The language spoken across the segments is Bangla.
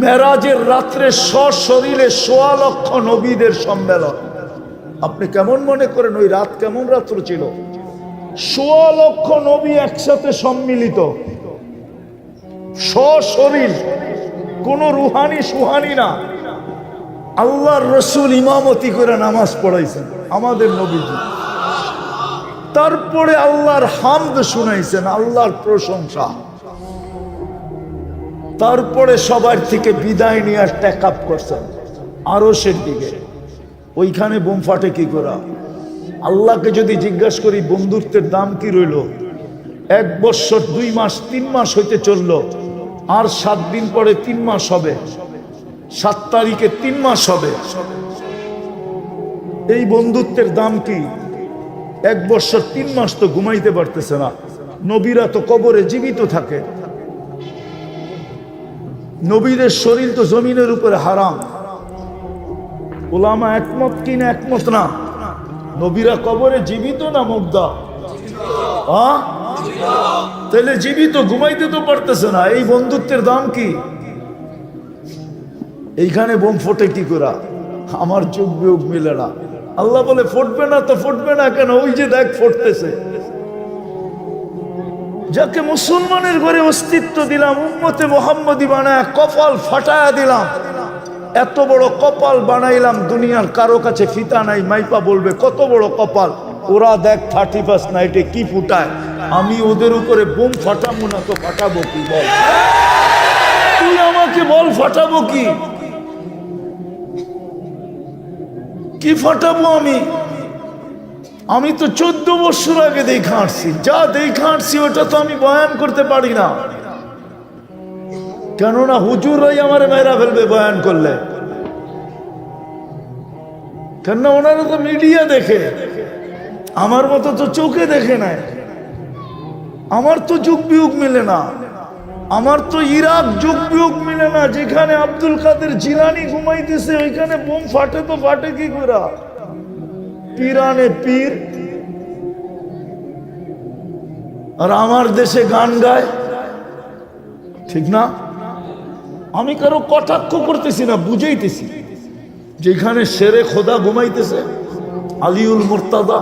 মেরাজের রাত্রে সশরীরে ১৬ লক্ষ নবীদের সম্মেলন। আপনি কেমন মনে করেন ওই রাত কেমন রাত্র ছিল? ১৬ লক্ষ নবী একসাথে সম্মিলিত, সশরীর, কোন রুহানি সুহানি না। আল্লাহর রসুল ইমামতি করে নামাজ পড়াইছেন আমাদের নবীজি। তারপরে আল্লাহর হামদ শুনাইছেন, আল্লাহর প্রশংসা। তারপরে সবার থেকে বিদায় নিয়ে টেক আপ করছেন আরশের দিকে। ওইখানে বোম ফাটে কি করা? আল্লাহকে যদি জিজ্ঞাসা করি বন্ধুত্বের দাম কি রইল? 1 বৎসর 2 মাস 3 মাস হইতে চলল, আর 7 দিন পরে 3 মাস হবে, 7 তারিখে 3 মাস হবে। এই বন্ধুত্বের দাম কি? 1 বৎসর 3 মাস তো ঘুমাইতে পারতেছে না। নবীরা তো কবরে জীবিত থাকে, নবীদের শরীর তো জমিনের উপরে হারাম। ওলামা একমত কি না একমত না? নবীরা কবরে জীবিত না মুর্দা? তাহলে জীবিত, ঘুমাইতে তো পারতেছে না। এই বন্ধুত্বের দাম কি? এইখানে বোম ফোটে কি করা? আমার যুগ বিয়োগ মিলে না। আল্লাহ বলে ফুটবে না তো ফুটবে না কেন? ওই যে দেখ ফুটতেছে। যাকে মুসলমানের ঘরে অস্তিত্ব দিলাম, উম্মতে মুহাম্মদী বানায় কপাল ফাটায়া দিলাম, এত বড় কপাল বানাইলাম, দুনিয়ার কারো কাছে ফিতা নাই, মাইপা বলবে কত বড় কপাল। ওরা দেখ 31st নাইটে কি ফুটায়, আমি ওদের উপরে বোম ফাটাবো না তো ফাটাবো কি? বল, তুই আমাকে বল ফাটাবো কি? কি ফাটাবো আমি? আমি তো 14 বছর আগে দেখা আসছি, যা দেখা আসছি ওটা তো আমি বয়ান করতে পারি না। কেননা হুজুররাই আমার মেয়েরা ফেলবে বয়ান করলে। কেননা ওনারা তো মিডিয়া দেখে, আমার মতো তো চোখে দেখে নাই। আমার তো যুগ বিয়োগ মিলে না, আমার তো ইরাক যুগ বিয়োগ মিলে না। যেখানে আব্দুল কাদের জিলানি ঘুমাইতেছে ওইখানে বোম ফাটে তো ফাটে কি করে? পীরানে পীর আর আমার দেশে গান গায়, ঠিক না? আমি কারো কটাক্ষ করতেছি না, বুঝাইতেছি। যেখানে শেরে খোদা ঘুমাইতেছে আলিউল মুর্তাদা,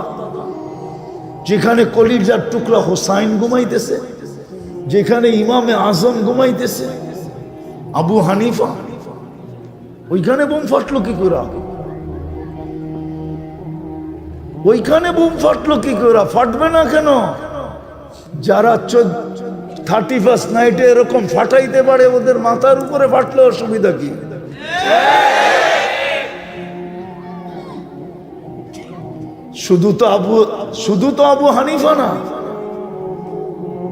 যেখানে কলিজার টুকরা হোসাইন ঘুমাইতেছে, যেখানে ইমামে আজম ঘুমাইতেছে আবু হানিফা, ওইখানে বোম ফাটলো কি করে? ওইখানে বোম ফাটলো কি করে? ফাটবে না কেন? যারা 31st নাইটে এরকম ফাটাইতে পারে, ওদের মাথার উপরে ফাটলে অসুবিধা কি? শুধু তো আবু হানিফা না,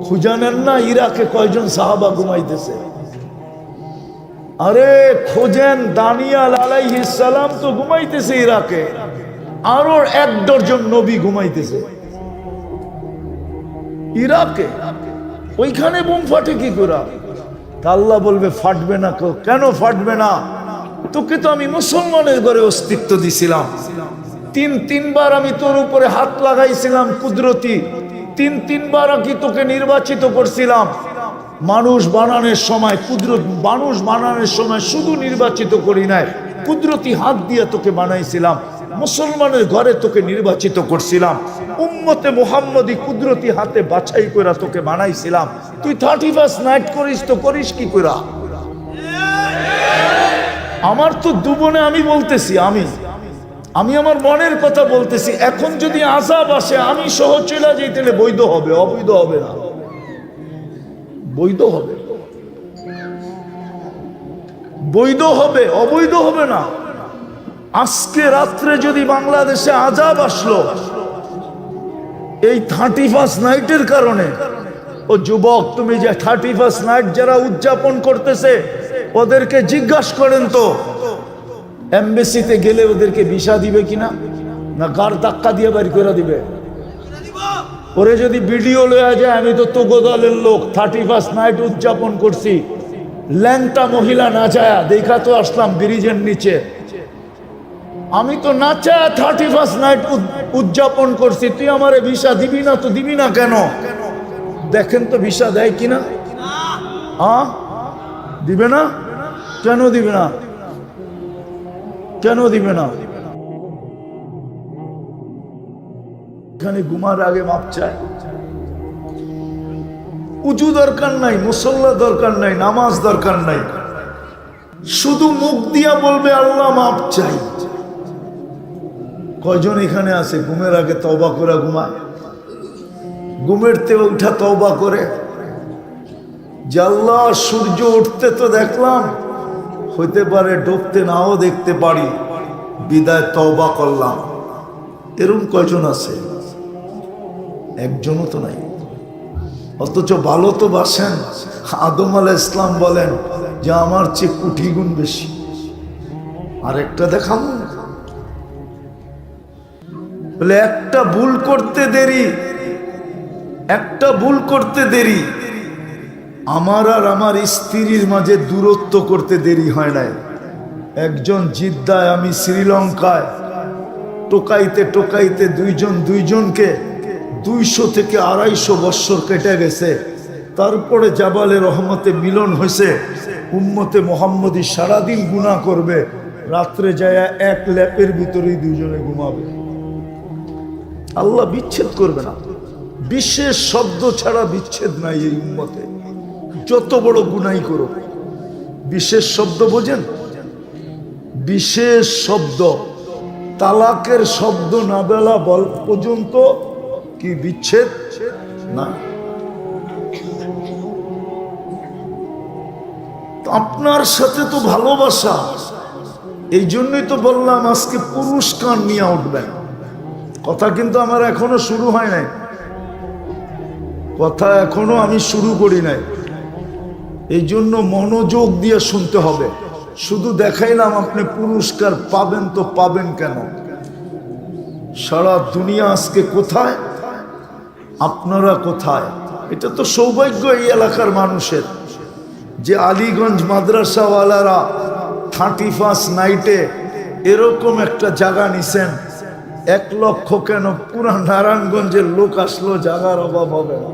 খুঁজানেন না ইরাকে কয়জন সাহাবা ঘুমাইতেছে? আরে খোঁজেন, দানিয়াল আলাইহিস সালাম তো ঘুমাইতেছে ইরাকে, আরো 1 ডজন নবী ঘুমাইতেছে ইরাকে। ওইখানে বোম ফাটে কি করে? আল্লাহ বলবে ফাটবে না। কেন ফাটবে না? তোকে তো আমি মুসলমানের ঘরে অস্তিত্ব দিছিলাম, 3বার আমি তোর উপরে হাত লাগাইছিলাম কুদরতি, 3বার কি তোকে নির্বাচিত করছিলাম। মানুষ বানানোর সময় মানুষ বানানোর সময় শুধু নির্বাচিত করি নাই, কুদরতি হাত দিয়ে তোকে বানাইছিলাম। মুসলমানের ঘরে তোকে নির্বাচিত করছিলাম, উম্মতে মুহাম্মদী কুদরতি হাতে বাছাই করে তোকে বানাইছিলাম। তুই 31st নাইট করিস তো করিস কি করে? আমার তো দুবনে আমি বলতেছি, আমি আমার মনের কথা বলতেছি। এখন যদি আযাব আসে আমি সহ চলে যাই, তাহলে বৈধ হবে? অবৈধ হবে না, বৈধ হবে। বৈধ হবে, অবৈধ হবে না। আজকে রাত্রে যদি বাংলাদেশে আযাব আসলো এই 31st নাইটের কারণে, ও যুবক, তুমি যে 31st নাইট যারা উদযাপন করতেছে ওদেরকে জিজ্ঞাসা করেন তো এমবেসিতে গেলে ওদেরকে ভিসা দিবে কিনা, না গার ধাক্কা দিয়ে বাড়ি করে দিবে? ওরে যদি ভিডিও লয়া যায়, আমি তো তোগোদলের লোক, 31st নাইট উদযাপন করছি, ল্যাংটা মহিলা নাচায়া দেখা তো আসলাম ব্রিজের নিচে। আমি তো নাচায়া 31st নাইট উদযাপন করছি, তুই আমারে ভিসা দিবি না? তো দিবি না কেন? দেখেন তো ভিসা দেয় কিনা? দিবে না? কেন দিবে না? কেন দিবে না? এখানে ঘুমার আগে মাপ চায়। উজু দরকার নাই, মুসল্লা দরকার নাই, নামাজ দরকার নাই, শুধু মুখ দিয়া বলবে আল্লাহ মাপ চাই। কয়জন এখানে আছে ঘুমের আগে তওবা করে ঘুমায়? ঘুমের থেকে উঠা তওবা করে যে আল্লাহ সূর্য উঠতে তো দেখলাম, হইতে পারে ডুবতে নাও দেখতে পারি, বিদায় তওবা করলাম। এরকম কয়জন আছে? একজনও তো নাই। অথচ ভালো তো বাসেন। আদম আলাইহিস সালাম বলেন যে আমার চেয়ে কোটি গুণ বেশি। আরেকটা দেখাম বলে একটা ভুল করতে দেরি, একটা ভুল করতে দেরি, আমার আর আমার স্ত্রীর মাঝে দূরত্ব করতে দেরি হয় নাই। একজন জিদ্দায়, আমি শ্রীলঙ্কায়, টোকাইতে টোকাইতে দুইজনকে 200 থেকে 250 বৎসর কেটে গেছে। তারপরে জাবালে রহমতে মিলন হয়েছে। উম্মতে মোহাম্মদী সারাদিন গুনাহ করবে, রাত্রে যায় এক ল্যাপের ভিতরেই দুইজনে ঘুমাবে। আল্লাহ বিচ্ছেদ করবে না। বিশেষ শব্দ ছাড়া বিচ্ছেদ নাই এই উম্মতে, যত বড় গুনাই করো। বিশেষ শব্দ বোঝেন? বিশেষ শব্দ, তালাকের শব্দ না বলা বল পর্যন্ত কি বিচ্ছেদ না? আপনার সাথে তো ভালোবাসা, এই জন্যই তো বললাম আজকে পুরস্কার নিয়ে উঠবেন। কথা কিন্তু আমার এখনো শুরু হয় নাই, কথা এখনো আমি শুরু করি নাই। এই জন্য মনোযোগ দিয়ে শুনতে হবে। শুধু দেখাইলাম আপনি পুরস্কার পাবেন, তো পাবেন কেন? সারা দুনিয়া আজকে কোথায়, আপনারা কোথায়? এটা তো সৌভাগ্য এই এলাকার মানুষের যে আলীগঞ্জ মাদ্রাসাওয়ালারা 31 নাইটে এরকম একটা জায়গা নিছেন। 1 লক্ষ কেন, পুরা নারায়ণগঞ্জের লোক আসলো, জায়গার অভাব হবে না।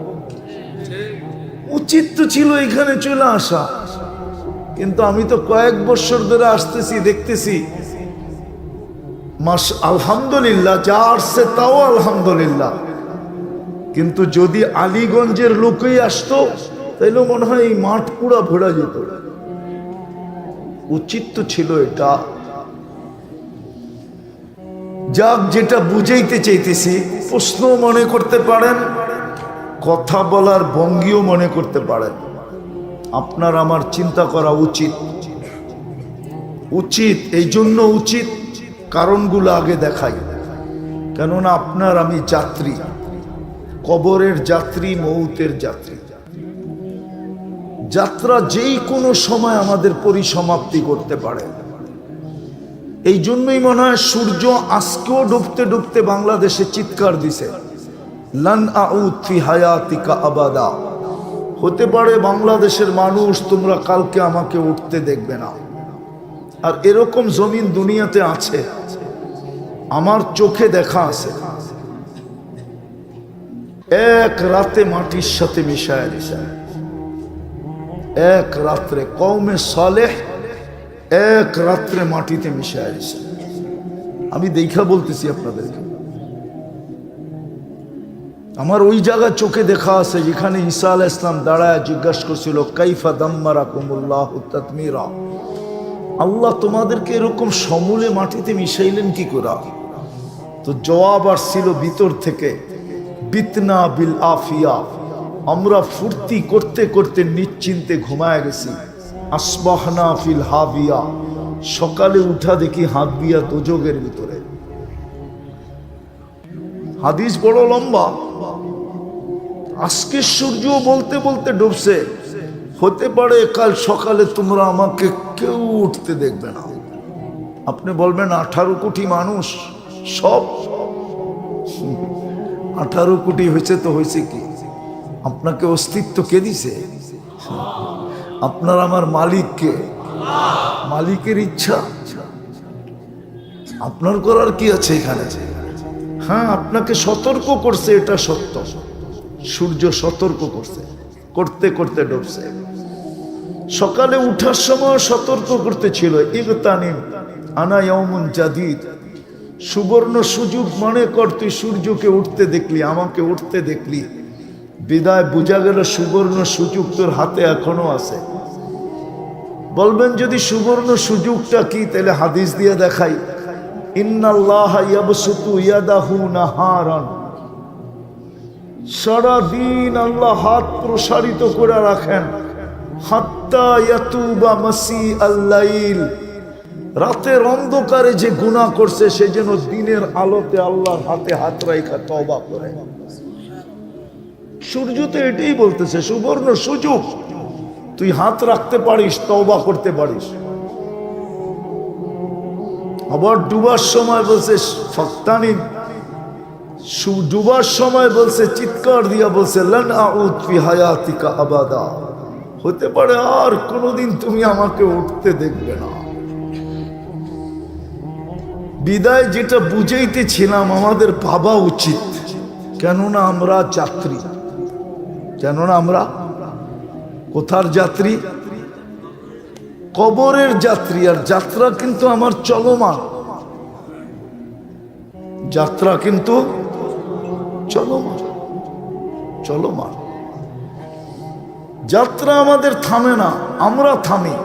উচিত তো ছিল এখানে চলে আসা, কিন্তু আমি তো কয়েক বছর ধরে আসতেছি, দেখতেছি মাস আলহামদুলিল্লাহ যা আসছে তাও আলহামদুলিল্লাহ। কিন্তু যদি আলীগঞ্জের লোকই আসতো তাইলে মনে হয় এই মাঠ পুরা ভরা যেত। উচিত তো ছিল এটা। যাক, যেটা বুঝাইতে চাইতেছি, প্রশ্ন মনে করতে পারেন, কথা বলার ভঙ্গিও মনে করতে পারেন। আপনার আমার চিন্তা করা উচিত, উচিত। এই জন্য উচিত, কারণগুলো আগে দেখাই। কেননা আপনার আমি যাত্রী, কবরের যাত্রী, মৌতের যাত্রী। যাত্রা যেই কোনো সময় আমাদের পরিসমাপ্তি করতে পারে। এই জন্যই মনে হয় সূর্য আজকেও ডুবতে ডুবতে বাংলাদেশে চিৎকার দিছে, লান আউদ ফি হায়াতিকা আবাদা। হতে পারে বাংলাদেশের মানুষ তোমরা কালকে আমাকে উঠতে দেখবে না। আর এরকম জমিন দুনিয়াতে আছে, আমার চোখে দেখা আছে। এক রাতে মাটির সাথে মিশায় দিছে, এক রাত্রে কওমে সালেহ এক রাত্রে মাটিতে মিশায় দিছে। আমি দেখা বলতেছি আপনাদেরকে, আমার ওই জায়গা চোখে দেখা আছে যেখানে ঈসা আলাইহিস সালাম দাঁড়ায় জিজ্ঞাসা করছিল, কাইফা দাম্মারাকুমুল্লাহু তাদমিরা, আল্লাহ তোমাদেরকে এরকম সমূলে মাটিতে মিশাইলেন কি করে? তো জবাব আসছিল ভিতর থেকে, বিতনা বিল আফিয়া, আমরা ফুর্তি করতে করতে নিশ্চিন্তে ঘুমায় গেছি। আসবাহনা ফিল হাবিয়া, সকালে উঠা দেখি হাবিয়া দোজগের ভিতরে। হাদিস বড় লম্বা। আজকে সূর্য বলতে বলতে ডুবছে, হতে পারে কাল সকালে তোমরা আমাকে কেউ উঠতে দেখবে না। আপনি বলবেন 18 কোটি মানুষ, সব 18 কোটি হয়েছে তো হয়েছে কি? আপনাকে অস্তিত্ব কে দিছে? আপনার আমার মালিককে, মালিকের ইচ্ছা। আপনার করার কি আছে এখানে? হ্যাঁ, আপনাকে সতর্ক করছে, এটা সত্য। সূর্য সতর্ক করছে, করতে করতে ডুবছে। সকালে উঠার সময় সতর্ক করতেছিল, ইগতানিম আনা ইয়াউমুন জাদিদ, সুবর্ণ সুযোগ মনে কর, তুই সূর্যকে উঠতে দেখলি, আমাকে উঠতে দেখলি, বিদায় বোঝা গেল সুবর্ণ সুযোগ তোর হাতে এখনো আছে। বলবেন যদি সুবর্ণ সুযোগটা কি, তাহলে হাদিস দিয়ে দেখাই, ইন্নাল্লাহা ইয়াবসুতু ইয়াদাহু নাহারান, সারা দিন আল্লাহ হাত প্রসারিত করে রাখেন, হাত্তা ইয়াতুবা মাসি আল-লাইল, রাতের অন্ধকারে যে গুনাহ করছে সে যেন দিনের আলোতে আল্লাহর হাতে হাত রাখা তওবা করে। সূর্য তো এটাই বলতেছে সুবর্ণ সুযোগ, তুই হাত রাখতে পারিস, তওবা করতে পারিস। আবার ডুবার সময় বলছে ফাক্তানি, ডুবার সময় বলছে চিৎকার দিয়া বলছে লান আউদ ফি হায়াতিকা আবাদা, হতে পারে আর কোনোদিন তুমি আমাকে উঠতে দেখবে না। বিদায় যেটা বুঝাইতেছিলাম, আমাদের ভাবা উচিত, কেননা আমরা যাত্রী, কেননা আমরা কোথার যাত্রী? কবরের যাত্রী। আর যাত্রা কিন্তু আমার চলমান, যাত্রা কিন্তু চলমান, চলমান। যাত্রা আমাদের থামে না, আমরা থামি।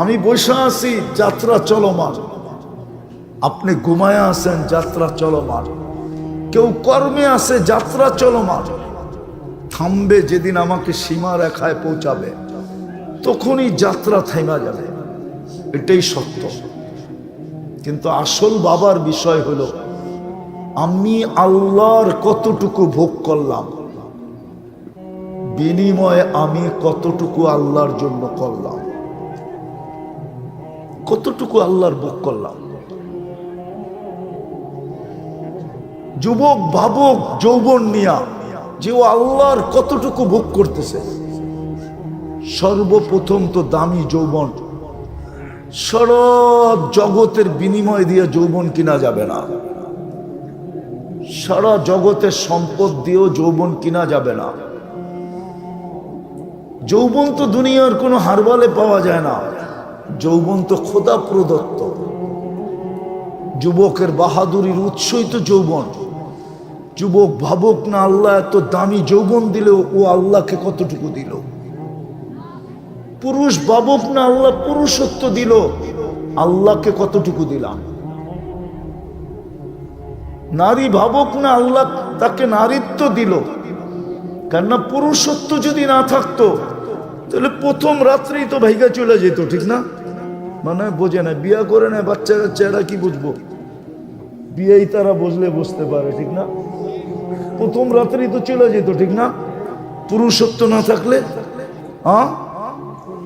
আমি বসে আছি, যাত্রা চলমান। আপনি ঘুমায় আছেন, যাত্রা চলমান। কেউ কর্মে আছে, যাত্রা চলমান। থামবে যেদিন আমাকে সীমা রেখায় পৌঁছাবে, তখনই যাত্রা থেমে যাবে, এটাই সত্য। কিন্তু আসল বাবার বিষয় হলো, আমি আল্লাহর কতটুকু ভোগ করলাম, বিনিময়ে আমি কতটুকু আল্লাহর জন্য করলাম, কতটুকু আল্লাহর ভোগ করলাম। যুবক ভাবক যৌবন নিয়া যে ও আল্লাহর কতটুকু ভোগ করতেছে। সর্বপ্রথম তো দামি যৌবন, সব জগতের বিনিময় দিয়ে যৌবন কিনা যাবে না, সারা জগতের সম্পদ দিয়েও যৌবন কিনা যাবে না। যৌবন তো দুনিয়ার কোনো হারবালে পাওয়া যায় না, যৌবন তো খোদা প্রদত্ত। যুবকের বাহাদুরির উৎসই তো যৌবন। যুবক ভাবুক না, আল্লাহ এত দামি যৌবন দিল, ও আল্লাহকে কতটুকু দিল। পুরুষ ভাবুক না, আল্লাহ পুরুষত্ব দিল, আল্লাহকে কতটুকু দিলাম। নারী ভাবুক না, আল্লাহ তাকে নারীত্ব দিল। কেননা পুরুষত্ব যদি না থাকতো, তাহলে প্রথম রাত্রেই তো ভাইগা চলে যেত, ঠিক না? মানে বোঝে না, বিয়া করে না, বাচ্চা কাচ্চা, এরা কি বুঝবো? বিয়েই তারা বুঝলে বুঝতে পারে, ঠিক না? প্রথম রাত্রেই তো চলে যেত, ঠিক না? পুরুষত্ব না থাকলে। হ্যাঁ,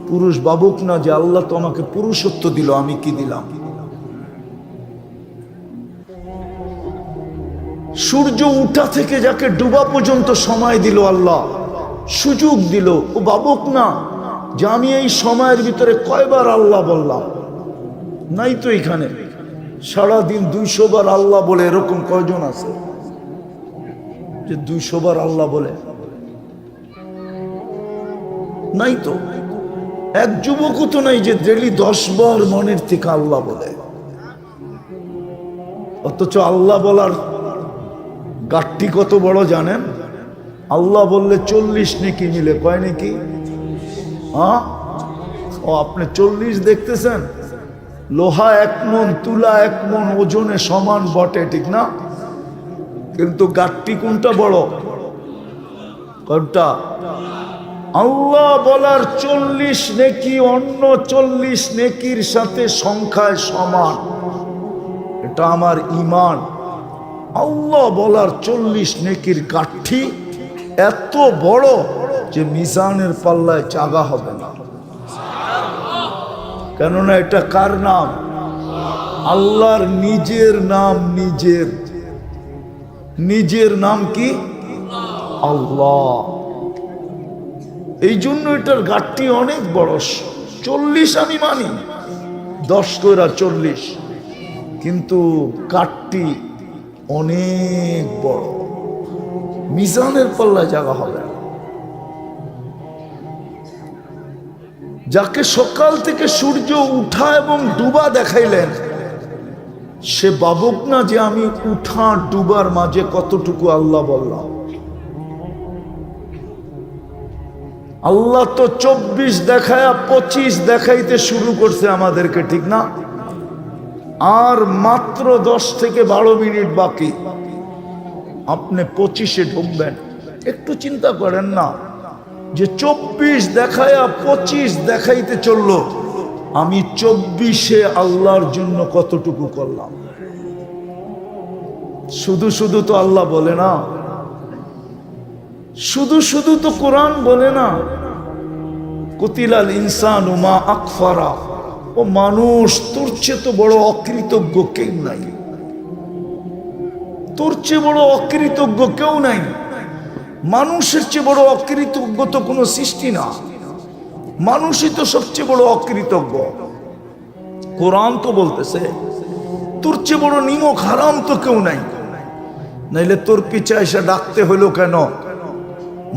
পুরুষ ভাবুক না যে আল্লাহ তো আমাকে পুরুষত্ব দিল, আমি কি দিলাম। সূর্য উঠা থেকে যাকে ডুবা পর্যন্ত সময় দিল আল্লাহ, সুযোগ দিল, ও ভাবুক না যে আমি এই সময়ের ভিতরে কয়বার আল্লাহ বললাম। নাই তো এখানে সারাদিন 200 বার আল্লাহ বলে, এরকম কয়জন আছে যে 200 বার আল্লাহ বলে? নাই তো। এক যুবকও তো নাই যে ডেলি 10 বার মনের থেকে আল্লাহ বলে। অথচ আল্লাহ বলার গাঠটি কত বড় জানেন? আল্লাহ বললে 40 নেকি মিলে, কয় নাকি? হ্যাঁ, ও আপনি 40 দেখতেছেন? লোহা 1 মণ, তুলা 1 মণ ওজনে সমান বটে, ঠিক না? কিন্তু গাঠটি কোনটা বড়? কোনটা? আল্লাহ বলার 40 নেকি অন্য 40 নেকির সাথে সংখ্যায় সমান। এটা আমার ঈমান। আল্লাহ বলার 40 নেকির গাঠি এত বড় যে মিজানের পাল্লায় চাগা হবে না। কেননা এটা কার নাম? আল্লাহর নিজের নাম। নিজের নাম কি? আল্লাহ। এই জন্য এটার গাঠটি অনেক বড়। 40 আমি মানি, 10 করে 40, কিন্তু গাঠটি অনেক বড়, মিজানের পাল্লায় জায়গা হবে। যাকে সকাল থেকে সূর্য উঠা এবং ডুবা দেখাইলেন, সে ভাবুক না যে আমি উঠা ডুবার মাঝে কতটুকু আল্লাহ বললাম। আল্লাহ তো 24 দেখায়া 25 দেখাইতে শুরু করছে আমাদেরকে, ঠিক না? আর মাত্র 10 থেকে 12 মিনিট বাকি, আপনি 25-এ ঢুকবেন। একটু চিন্তা করেন না যে 24 দেখায়া 25 দেখাইতে চললো, আমি 24-এ আল্লাহর জন্য কতটুকু করলাম। শুধু শুধু তো আল্লাহ বলে না, শুধু শুধু তো কোরআন বলে না। কুতিলাল ইনসানু মা আকফারা, ও মানুষ, তোর চেয়ে তো বড় অকৃতজ্ঞ কেউ নাই, তোর চেয়ে বড় অকৃতজ্ঞ কেউ নাই। মানুষের চেয়ে বড় অকৃতজ্ঞ তো কোনো সৃষ্টি না, মানুষই তো সবচেয়ে বড় অকৃতজ্ঞ। কোরআন তো বলতেছে তোর চেয়ে বড় নিমক হারাম তো কেউ নাই, নাইলে তোর পিছে এসে ডাকতে হলো কেন?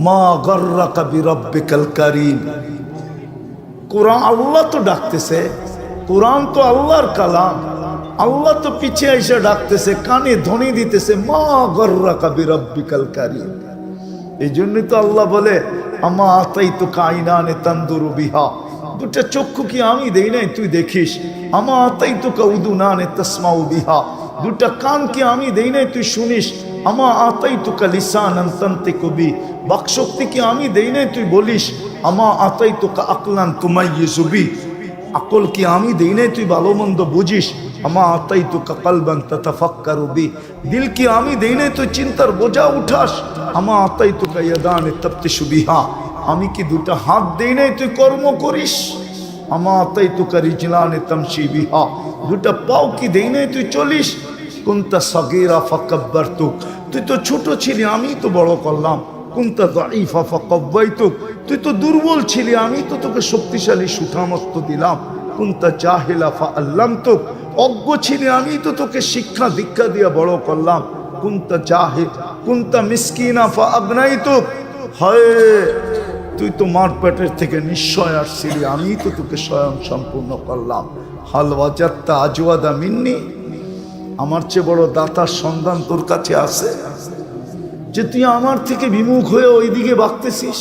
মা গর্রাকা বিরব্বিকাল কারীম। কোরআন আল্লাহ তো ডাকতেছে, কোরআন তো আল্লাহর কালাম, আল্লাহ তো পিছে এসে ডাকতেছে, কানে ধ্বনি দিতেছে, মা গর্রাকা বিরব্বিকাল কারীম। এই জন্যই তো আল্লাহ বলে আমা আতাইতুকা আইনানে তানদুরু বিহা, দুটা চক্ষু কি আমি দেই নাই তুই দেখিস? আমা আতাইতুকা উদুনানে তাসমাউ বিহা, দুটা কান কি আমি দেই নাই তুই শুনিস? আমা আতাইতুকা লিসানান তানতিকু বি, বাকশক্তি কি আমি দেই নাই তুই বলিস? আমা আতাইতুকা আকলান তুমাইয়িজু বি, আকল কি আমি দেই নাই তুই ভালো মন্দ বুঝিস? আমা আতাইতুকা কলবান তাতাফাক্কারু বি, দিল কি আমি দেই নাই তুই চিন্তার বোঝা উঠাস? আমা আতাইতুকা ইয়াদানে তাবতিশু বিহা, আমি কি দুটা হাত দেই নাই তুই কর্ম করিস? আমা আতাইতুকা রিজলানে তামশি বিহা, দুটা পাও কি দেই নাই তুই চলিস? কুনতা সাগীরা ফাকাব্বারতুক, তুই তো ছোট ছিলি আমি তো বড় করলাম। কুনতা দাঈফা ফাকাওয়াইতুক, তুই তো দুর্বল ছিলি আমি তো তোকে শক্তিশালী সুঠামত্ব দিলাম। কুনতা জাহিলা ফাআল্লামতুক, অজ্ঞ ছিলি আমি তো তোকে শিক্ষা দীক্ষা দিয়ে বড় করলাম। কুনতা জাহিল কুনতা মিসকিনা ফাআগনাইতুক, হায় তুই তো মার পেটের থেকে নিশ্চয় আসছিলি, আমি তো তোকে স্বয়ং সম্পূর্ণ করলাম। হাল ওয়াজাত্তা আজওয়াদা মিন্নি, আমার চেয়ে বড় দাতার সন্ধান তোর কাছে আছে যে তুই আমার থেকে বিমুখ হয়ে ওইদিকে বাঁকতেছিস?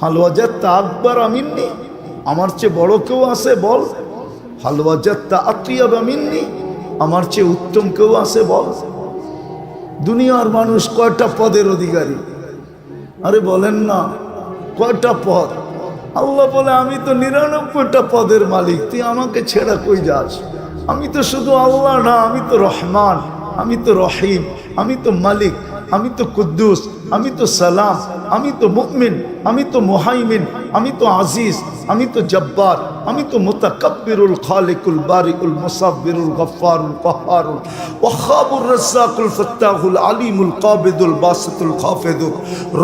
হাল ওয়াজাত্তা আকবার মিন্নি, আমার চেয়ে বড় কেউ আছে বল? হাল ওয়াজাত্তা আতিয়াবা মিন্নি, আমার চেয়ে উত্তম কেউ আছে বল? দুনিয়ার মানুষ কয়টা পদের অধিকারী? আরে বলেন না, কয়টা পদ? আল্লাহ বলে আমি তো 99টা পদের মালিক, তুই আমাকে ছেড়া কই যাস? আমি তো শুধু আল্লাহ না, আমি তো রহমান, আমি তো রহিম, আমি তো মালিক, আমি তো কুদ্দুস, আমি তো সালাম, আমি তো মুমিন, আমি তো মুহাইমিন, আমি তো আজিজ, আমি তো জব্বার, আমি তো মুতাকাব্বিরুল খালিকুল বারিকুল মুসাব্বিরুল গফফারুল কাহ্হারুল ওয়াহাবুর রাজ্জাকুল ফাত্তাহুল আলিমুল কাবিদুল বাসিতুল খাফিদুর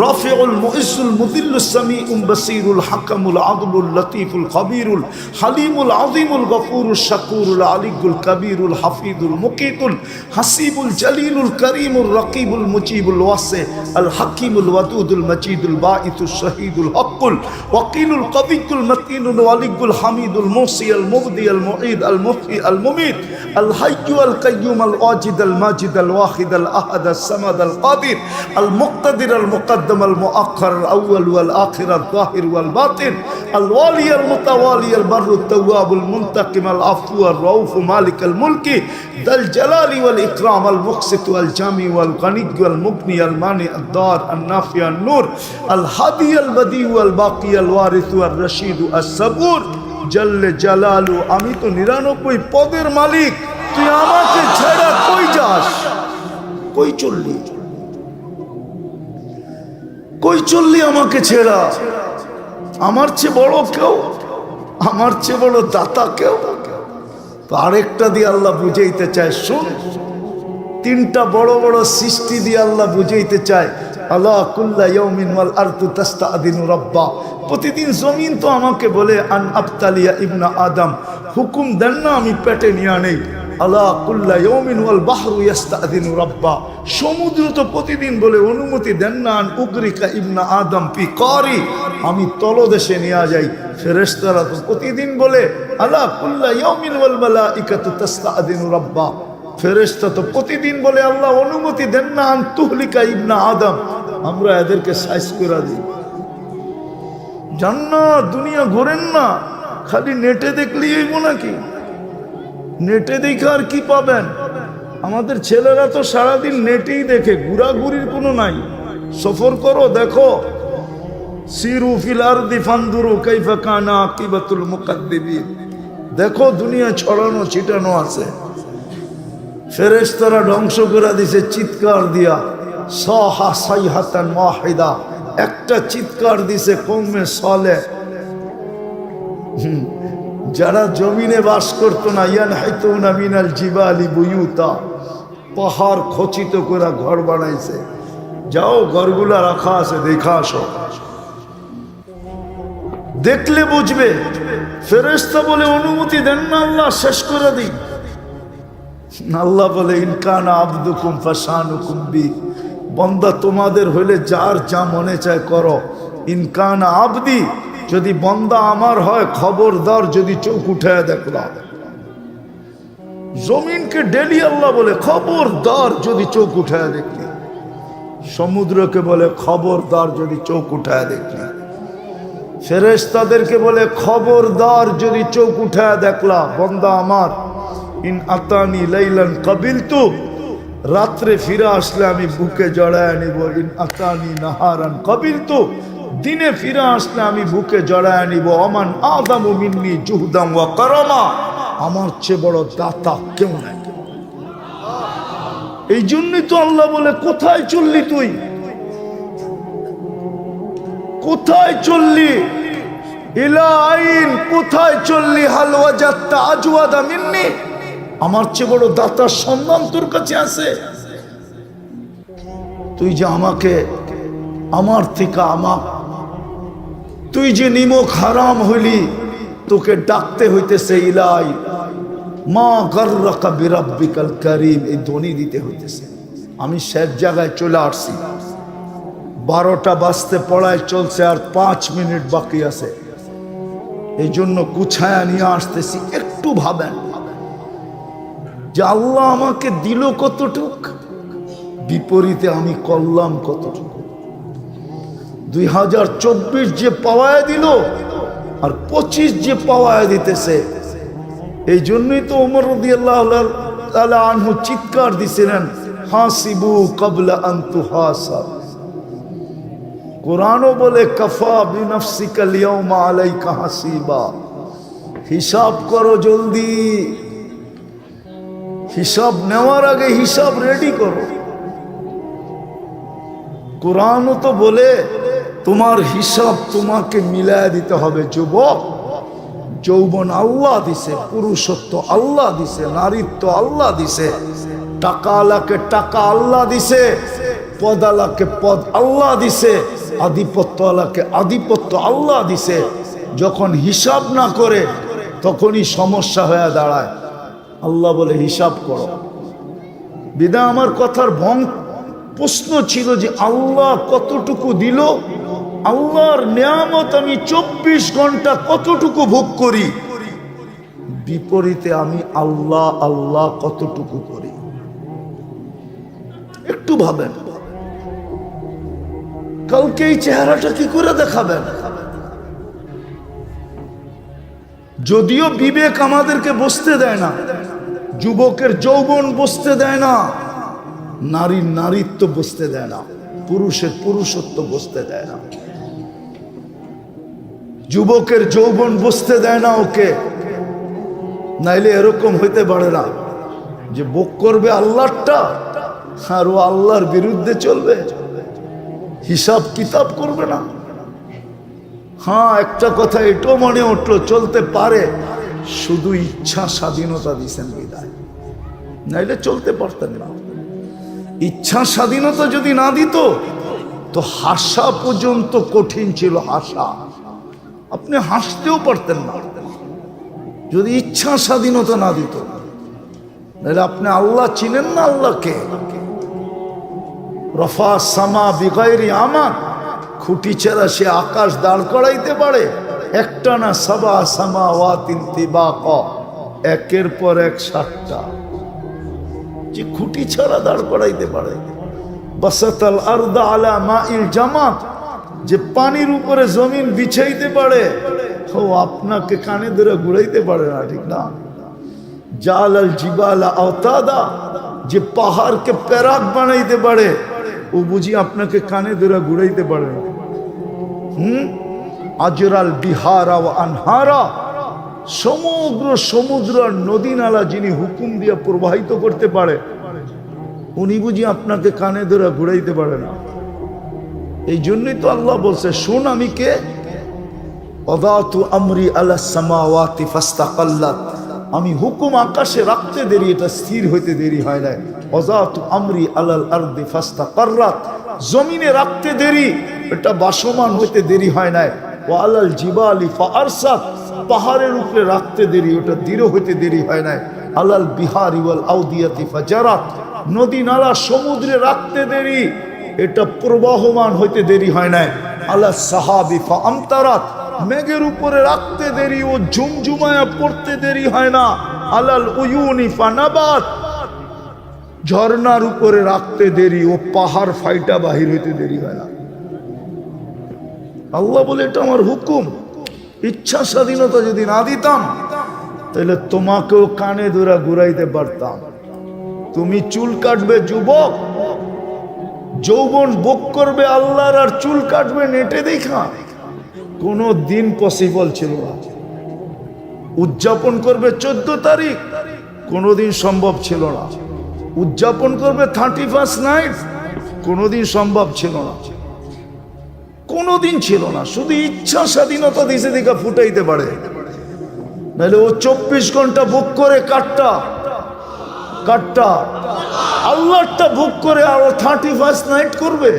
রাফিউল মুইজ্জুল মুদিল্লুস সামিউল বাসিরুল হাকামুল আদলুল লতীফুল খবীরুল হালিমুল আযীমুল গফুরুশ শাকুরুল আলিকুল কবীরুল হাফিজুল মুকিতুল হাসিবুল জলিলুল করিমুর রকিবুল মুজিবুল ওয়াসি আল হাকিমুল ওয়াদুদুল মজিদুল বাঈতুশ শহীদুল হকুল ওয়াকিলুল কবিকুল মতিনুল ওয়ালিকুল হামিদুল মুসি আল মুবদি আল মুঈদ আল মুহয়ি আল মুমীত আল হাইয়্যু আল কাইয়্যুম আল ওয়াজিদ আল মাজিদ আল ওয়াহিদ আল আহাদ আল সামাদ আল কাদির আল মুক্তাদির আল মুকদ্দম আল মুআখ্খার আল আউয়াল ওয়াল আখির আল যাহির ওয়াল বাতিন আল ওয়ালি আল মুতাওয়ালি আল বাররু তাওয়াব আল মুনতাকিম আল আফু আল রাউফ মালিক আল মুলকি দাল জালালি ওয়াল ইকরাম আল মুকসিত ওয়াল জামি ওয়াল গনি ওয়াল মুগনি আল মানি আল দার আল নাফি আল নূর আল হাদি আল বদি ওয়াল বাকি আল ওয়ারিস ওয়াল রশিদ আস সাবুর জল্লে জালালু। আমি তো 99 পদের মালিক, তুই আমাকে ছেড়ে কই যাস? কই চললি? কই চললি আমাকে ছেড়া? আমার চেয়ে বড় কেউ, আমার চেয়ে বড় দাতা কেউ? তো আরেকটা দিয়ে আল্লাহ বুঝাইতে চায়, শুন, 3টা বড় বড় সৃষ্টি দিয়ে আল্লাহ বুঝাইতে চায়। আল্লাহ কুল্লা ইয়াউমিন ওয়াল আরদু তাস্তাদিনু রাব্বা, প্রতিদিন জমিন তো আমাকে বলে আন আবতালিয়া ইবনা আদম, হুকুম দেন না আমি পেটে নিয়ে নেই। আলা কুল্লা ইয়াউমিন ওয়াল বাহরু ইস্তাযিনু রাব্বা, সমুদ্র তো প্রতিদিন বলে অনুমতি দেন না আন উগরিকা ইবনা আদম ফি কারি, আমি তলদেশে নিয়ে যাই। ফেরেশতারা তো প্রতিদিন বলে আলা কুল্লা ইয়াউমিন ওয়াল মালাইকাতু তাস্তাযিনু রাব্বা, ফেরেশতা তো প্রতিদিন বলে আল্লাহ অনুমতি দেন না আন তুহলিকা ইবনা আদম, আমরা এদেরকে সাইজ করে দিই। জান্নাত দুনিয়া ঘোরেন না, খালি নেটে দেখলেই হইব নাকি? নেটে দেখে আর কি পাবেন? আমাদের ছেলেরা তো সারাদিন নেটেই দেখে, ঘুরাঘুরির কোনো নাই। সফর করো, দেখো। সিরু ফিল আরদি ফানদুরু কাইফা কানা আকিবাতুল মুকাদ্দিবিন, দেখো দুনিয়া ছড়ানো ছিটানো আছে। ফেরেশতারা ধ্বংস করে দিছে চিৎকার দিয়া, সাহা সাইহাতান ওয়াহিদা, একটা চিৎকার দিছে কওমে সালেহ। যারা জমিনে বাস করতো না, ইয়ানহিতুনা মিনাল জিবালি বুয়ুতা, পাহাড় খচিত করে ঘর বানাইছে। যাও ঘরগুলা রাখা আছে, দেখা আসো, দেখলে বুঝবে। ফেরেশতা বলে অনুমতি দেন না আল্লাহ, শেষ করে দিই। আল্লাহ বলে ইনকানা আবদুকুম ফাশানুকুম বি, বান্দা তোমাদের হইলে যার যা মনে চায় করো। ইনকানা আবদি, যদি বান্দা আমার হয় খবরদার যদি চোখ উঠায় দেখলাম। জমিনকে ডেলি আল্লাহ বলে খবরদার যদি চোখ উঠায় দেখলি, সমুদ্রকে বলে খবরদার যদি চোখ উঠায় দেখলি, ফেরেশতাদেরকে বলে খবরদার যদি চোখ উঠায় দেখলা বান্দা আমার। ইন আতানি লাইলান কাবিলতু, রাত্রে ফিরে আসলে আমি বুকে জড়ায় নিব। ইন আতানি নাহারান কাবিলতু, দিনে ফিরে আসলে আমি বুকে জড়ায় নিব। অমান আদামু মিন্নি জুহদাম ওয়া কারামা, আমার চেয়ে বড় দাতা কেউ নাই। এই জন্যই তো আল্লাহ বলে কোথায় চললি তুই, কোথায় চললি? ইলা আইন, কোথায় চললি? হাল ওয়াজাত্তা আজওয়াদা মিন্নি, আমার চেয়ে বড় দাতার সন্ধান তোর কাছে আছে? তুই যে আমাকে, আমার থেকে আমার, তুই যে নিমক হারাম হইলি, তোকে ডাকতে হইতেছে ইলাই মা গাররাকা বিরাব্বিকাল কারীম, এই ধ্বনি দিতে হইতেছে। আমি শেষ জায়গায় চলে আসছি, 12টা বাজতে পড়ায় চলছে, আর 5 মিনিট বাকি আছে। এই জন্য গুছায়া নিয়ে আসতেছি। একটু ভাবেন যে আল্লাহ আমাকে দিল কতটুক, বিপরীতে আমি করলাম কতটুকু। 2024 যে পাওয়ায় দিল আর 25 যে পাওয়ায় দিতেছে। এই জন্যই তো ওমর রাদিয়াল্লাহু তাআলা আনহু চিৎকার দিছিলেন, হাসিবু ক্বাবলা আন তুহাসাব। কোরআনও বলে কাফা বিনাফসিকা লিয়াউমা আলাইকা হাসিবা, হিসাব করো জলদি, হিসাব নেওয়ার আগে হিসাব রেডি করো। কোরআনও তো বলে তোমার হিসাব তোমাকে মিলায় দিতে হবে। যুবক, যৌবন আল্লাহ দিছে, পুরুষত্ব আল্লাহ দিছে, নারীত্ব আল্লাহ দিছে, টাকা আলাকে টাকা আল্লাহ দিছে, পদ আলাকে পদ আল্লাহ দিছে, আধিপত্য আলাকে আধিপত্য আল্লাহ দিছে। যখন হিসাব না করে তখনই সমস্যা হয়ে দাঁড়ায়। আল্লাহ বলে হিসাব করো। বিদায় আমার কথার প্রশ্ন ছিল যে আল্লাহ কতটুকু দিল, আল্লাহর নিয়ামত আমি 24 ঘন্টা কতটুকু ভোগ করি, বিপরীতে আমি আল্লাহ আল্লাহ কতটুকু করি। একটু ভাবেন, কালকে এই চেহারাটা কি করে দেখাবেন? যদিও বিবেক আমাদেরকে বসতে দেয় না, যুবকের যৌবন বসতে দেয় না, নারীর নারীত্ব বসতে দেয় না, পুরুষের পুরুষত্ব বসতে দেয় না, যুবকের যৌবন বসতে দেয় না ওকে। নাইলে এরকম হইতে পারে না যে ভোগ করবে আল্লাহরটা আর ও আল্লাহর বিরুদ্ধে চলবে, হিসাব কিতাব করবে না। হ্যাঁ, একটা কথা এটাও মনে উঠলো, চলতে পারে শুধু ইচ্ছা স্বাধীনতা দিছেন বিদায়, নাইলে চলতে পারতেন না। ইচ্ছা স্বাধীনতা যদি না দিত তো হাসা পর্যন্ত কঠিন ছিল। হাসা, আপনি হাসতেও পারতেন না যদি ইচ্ছা স্বাধীনতা না দিত। নাহলে আপনি আল্লাহ চিনেন না আল্লাহকে। রফা সামা বিগাইরি আমাদ, খুঁটি ছাড়া সে আকাশ দাঁড় করাইতে পারে। একটা না, সাবা সামাওয়াতিন তিবাকা, একের পর এক সাতটা, যে খুঁটি ছাড়া দাঁড় করাইতে পারে। বাসাতাল আরদা আলা মাইল জামাত, যে পানির উপরে জমিন বিছাইতে পারে, ও আপনাকে কানে ধরে ঘুরাইতে পারে না, ঠিক না? জালাল জিবালা আওতাদা, যে পাহাড়কে প্যারাক বানাইতে পারে, ও বুঝি আপনাকে কানে ধরে ঘুরাইতে পারে না। আজরাল বিহারা ও আনহারা, সমগ্র সমুদ্র আর নদী নালা যিনি হুকুম দিয়ে প্রবাহিত করতে পারে, উনি বুঝি আপনাকে কানে ধরে ঘুরাইতে পারে না। এই জন্যই তো আল্লাহ বলছে, শোন আমি কে। ওয়াদাতু আমরি আলাস সামাওয়াতি ফাস্তাকাল্লাত, আমি হুকুম আকাশে রাখতে দেরি, এটা স্থির হইতে দেরি হয় না। ওয়াদাতু আমরি আলাল আরদি ফাস্তাকাররাত, জমিনে রাখতে দেরি, এটা বাসমান হইতে দেরি হয় না। ওয়া আলাল জিবালি ফাআরসাত, পাহাড়ের উপরে রাখতে দেরি, ওটা দৃঢ় হইতে দেরি হয় না। আলাল বিহারি ওয়াল আউদিয়াতি ফাজারাত, নদী নালা সমুদ্রে রাখতে দেরি, এটা প্রবাহমান হইতে দেরি হয় না। আলাস সাহাবি ফাআমতারাত, মেঘের উপরে রাখতে দেরি, ও ঝুমঝুমায়া পড়তে দেরি হয় না। আলাল উয়ুনি ফানাবাত, ঝর্ণার উপরে রাখতে দেরি, ও পাহাড় ফাইটা বাহির হইতে দেরি হয় না। আল্লাহ বলে এটা আমার হুকুম। ইচ্ছা স্বাধীনতা যদি না দিতাম, তাহলে তোমাকেও কানে ধরে ঘুরাইতে পারতাম। তুমি চুল কাটবে যুবক, যৌবন ভোগ করবে আল্লাহর, আর চুল কাটবে নেটে দেখা, কোনো দিন পসিবল ছিল না। উদযাপন করবে 14 তারিখ, কোনোদিন সম্ভব ছিল না। উদযাপন করবে 31 নাইট, কোনোদিন সম্ভব ছিল না, কোনোদিন ছিল না। শুধু ইচ্ছা স্বাধীনতা দিছে দেখা ফুটাইতে পারে, নাহলে ও 24 ঘন্টা ভোগ করে কাটটা আল্লাহটা ভোগ করে আর 31 নাইট করবে।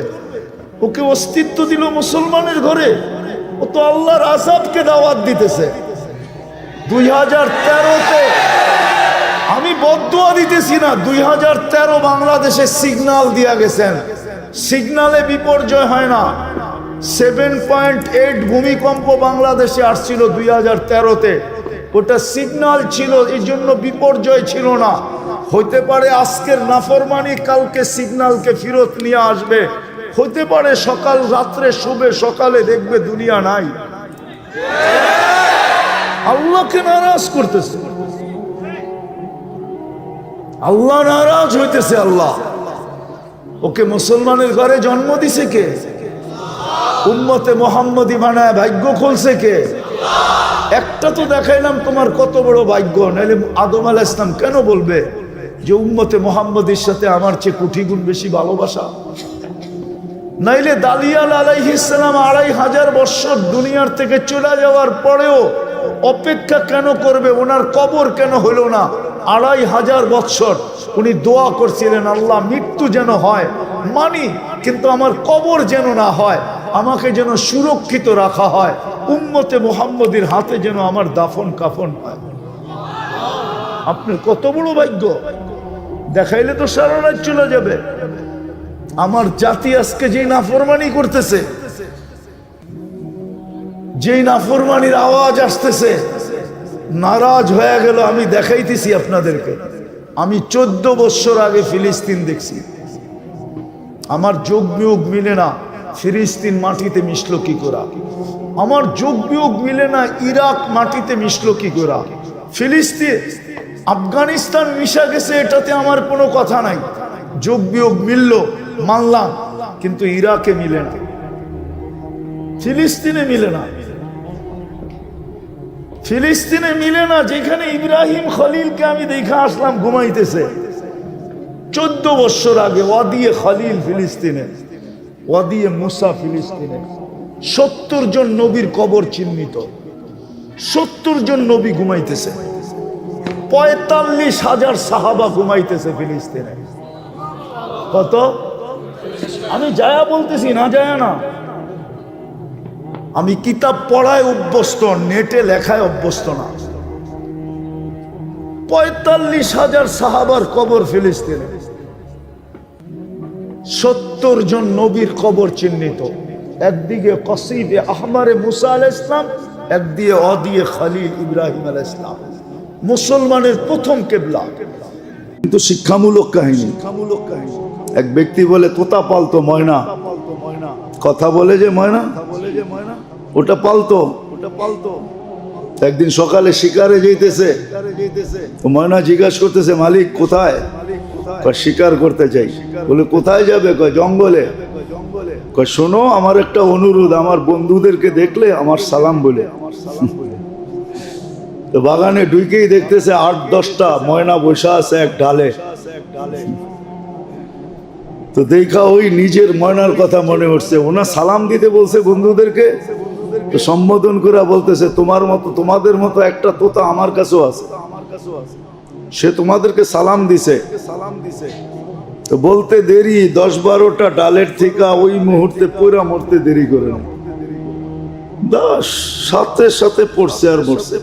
ওকে অস্তিত্ব দিল মুসলমানের ঘরে, ও তো আল্লাহর আযাবকে দাওয়াত দিতেছে। 2013-তে আমি বদদুয়া দিতেছি না, 2013 বাংলাদেশে সিগন্যাল দিয়া গেছেন, সিগন্যালে বিপর্যয় হয় না। 7.8 ভূমিকম্প বাংলাদেশে আসছিল 2013-তে, ওটা সিগন্যাল ছিল, এই জন্য বিপর্যয় ছিল না। হইতে পারে আজকের নাফরমানি কালকে সিগন্যালকে ফেরত নিয়ে আসবে, হইতে পারে সকাল রাত্রে শুবে, সকালে দেখবে দুনিয়া নাই। আল্লাহকে নারাজ করতেছে, আল্লাহ নারাজ হইতেছে। আল্লাহ ওকে মুসলমানের ঘরে জন্ম দিছে কে? উম্মতে মুহাম্মদী বানায় ভাগ্য খুলছে কে? একটা তো দেখাইলাম তোমার কত বড় ভাগ্য, নাহলে আদম আলাইহিস সালাম কেন বলবে যে উম্মতে মুহাম্মদীর সাথে আমার চেয়ে কোটি গুণ বেশি ভালোবাসা? নাইলে দালিয়াল আলাইহিস সালাম 2500 বছর দুনিয়ার থেকে চলে যাওয়ার পরেও অপেক্ষা কেন করবে? ওনার কবর কেন হলো না? 2500 বছর উনি দোয়া করছিলেন, আল্লাহ মৃত্যু যেন হয় মানি, কিন্তু আমার কবর যেন না হয়, আমাকে যেন সুরক্ষিত রাখা হয়, উম্মতে মুহাম্মদীর হাতে যেন আমার দাফন কাফন হয়। আপনার কত বড় ভাগ্য! দেখাইলে তো সারা রাত চলে যাবে। আমার জাতি আজকে যেই নাফরমানি করতেছে, যেই নাফরমানির আওয়াজ আসতেছে, নারাজ হয়ে গেল। আমি দেখাইতেছি আপনাদেরকে, আমি 14 বছর আগে ফিলিস্তিন দেখছি। আমার যোগ বিয়োগ মিলে না, ফিলিস্তিন মাটিতে মিশলো কি করে? আমার যোগ বিয়োগ মিলে না, ইরাক মাটিতে মিশলো কি করে? ফিলিস্তিন আফগানিস্তান মিশা গেছে, এটাতে আমার কোনো কথা নাই। যোগ বিয়োগ মিললো মানলাম, কিন্তু ইরাকে মিলে না, ফিলিস্তিনে মিলে না, ফিলিস্তিনে মিলে না। যেখানে ইব্রাহিম খলিলকে আমি দেখে আসলাম ঘুমাইতেছে 14 বছর আগে, ওয়াদিয়ে খলিল ফিলিস্তিনে, ওয়াদিয়ে মুসা ফিলিস্তিনে 70 জন নবীর কবর চিহ্নিত, 70 জন নবী ঘুমাইতেছে, 45,000 সাহাবা ঘুমাইতেছে ফিলিস্তিনে। কত? আমি যায়া বলতেছি না, যায়া না, আমি কিতাব পড়ায় অভ্যস্ত, নেটে লেখায় অভ্যস্ত না। 45,000 সাহাবার কবর ফিলিস্তিনে, 70 জন নবীর কবর চিহ্নিত। একদিকে কসিবে আহমারে মুসা আলাইহিস সালাম, একদিকে অদিয়ে খলিল ইব্রাহিম আলাইহিস সালাম, মুসলমানের প্রথম কেবলা। কিন্তু শিক্ষামূলক কাহিনী। এক ব্যক্তি বলে তোতা পালতো ময়না, কথা বলে যে ময়না, ওটা পালতো। একদিন সকালে শিকারে যেতেছে, ময়না জিজ্ঞাসা করতেছে মালিক কোথায়? শিকার করতে চাই। বলে কোথায় যাবে? জঙ্গলে। শোনো আমার একটা অনুরোধ, আমার বন্ধুদেরকে দেখলে আমার সালাম বলে। তো বাগানে ঢুকেই দেখতেছে 8-10টা ময়না বসা আছে এক ডালে। তো দেখা ওই নিজের ময়নার কথা মনে উঠছে, ওনা সালাম দিতে বলছে বন্ধুদেরকে, তো সম্বোধন করে বলতেছে তোমাদের মতো একটা তোতা আমার কাছেও আছে, সে তোমাদেরকে সালাম দিছে। তো বলতে দেরি 10-12টা ডালের থেকে ওই মুহূর্তে পুরা মরতে দেরি করে না, সাথে সাথে পড়ছে আর মরছে।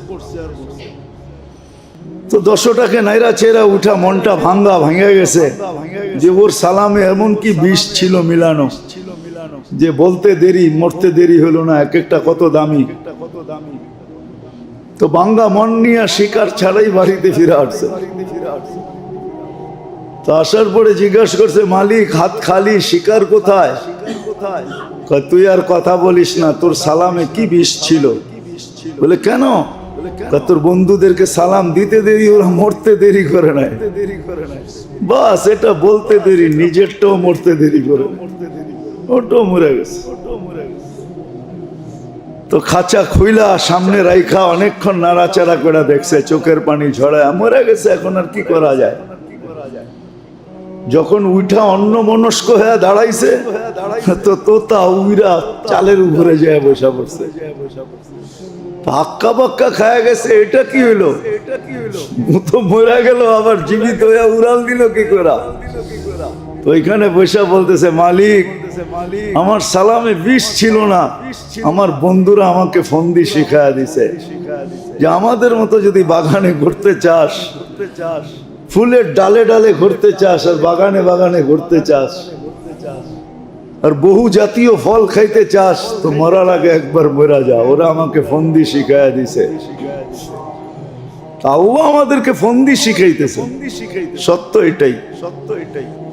তো 10টাকে নাইরা চেরা উঠা মনটা ভাঙা গেছে যে ওর সালামে এমন কি বিষ ছিল মিলানো, যে বলতে দেরি মরতে দেরি হলো না। এক একটা কত দামি। তো ভাঙ্গা মন নিয়ে শিকার ছাড়াই বাড়িতে ফিরে আসছে। তো আসার পরে জিজ্ঞাসা করছে মালিক হাত খালি, শিকার কোথায়? তুই আর কথা বলিস না, তোর সালামে কি বিষ ছিল? বলে কেন? তোর বন্ধুদেরকে সালাম দিতে দেরি, ওরা মরতে দেরি করে নাই। বাস এটা বলতে দেরি, নিজেরটাও মরতে দেরি করে, ওটাও মরে গেছে। তো খাঁচা খুইলা সামনে রাইখা অনেকক্ষণ নাড়াচাড়া করে দেখছে, চোখের পানি ঝরায়, মরে গেছে, এখন আর কি করা যায়। যখন উঠা অন্য মনস্ক হয়ে দাঁড়াইছে, তো তোতা উইরা চালের উপরে যায় বসা পড়ছে, হাক্কা বাক্কা খায়া গেছে। এটা কি হইলো? তো মরে গেল, আবার জীবিত হয়ে উড়াল দিল কি করা? তো ওইখানে বসা বলতেছে মালিক আমার সালামে বিষ ছিল না, আমার বন্ধুরা আমাকে ফন্দি শিখায়া দিছে যে আমাদের মতো যদি বাগানে ঘুরতে চাস, ফুলের ডালে ডালে ঘুরতে চাস, আর বাগানে বাগানে ঘুরতে চাস, আর বহু জাতীয় ফল খাইতে চাস, তো মরার আগে একবার মরা যা। ওরা আমাকে ফন্দি শিখায়া দিছে। আল্লাহ আমাদেরকে ফন্দি শিখাইতেছে, সত্য এটাই।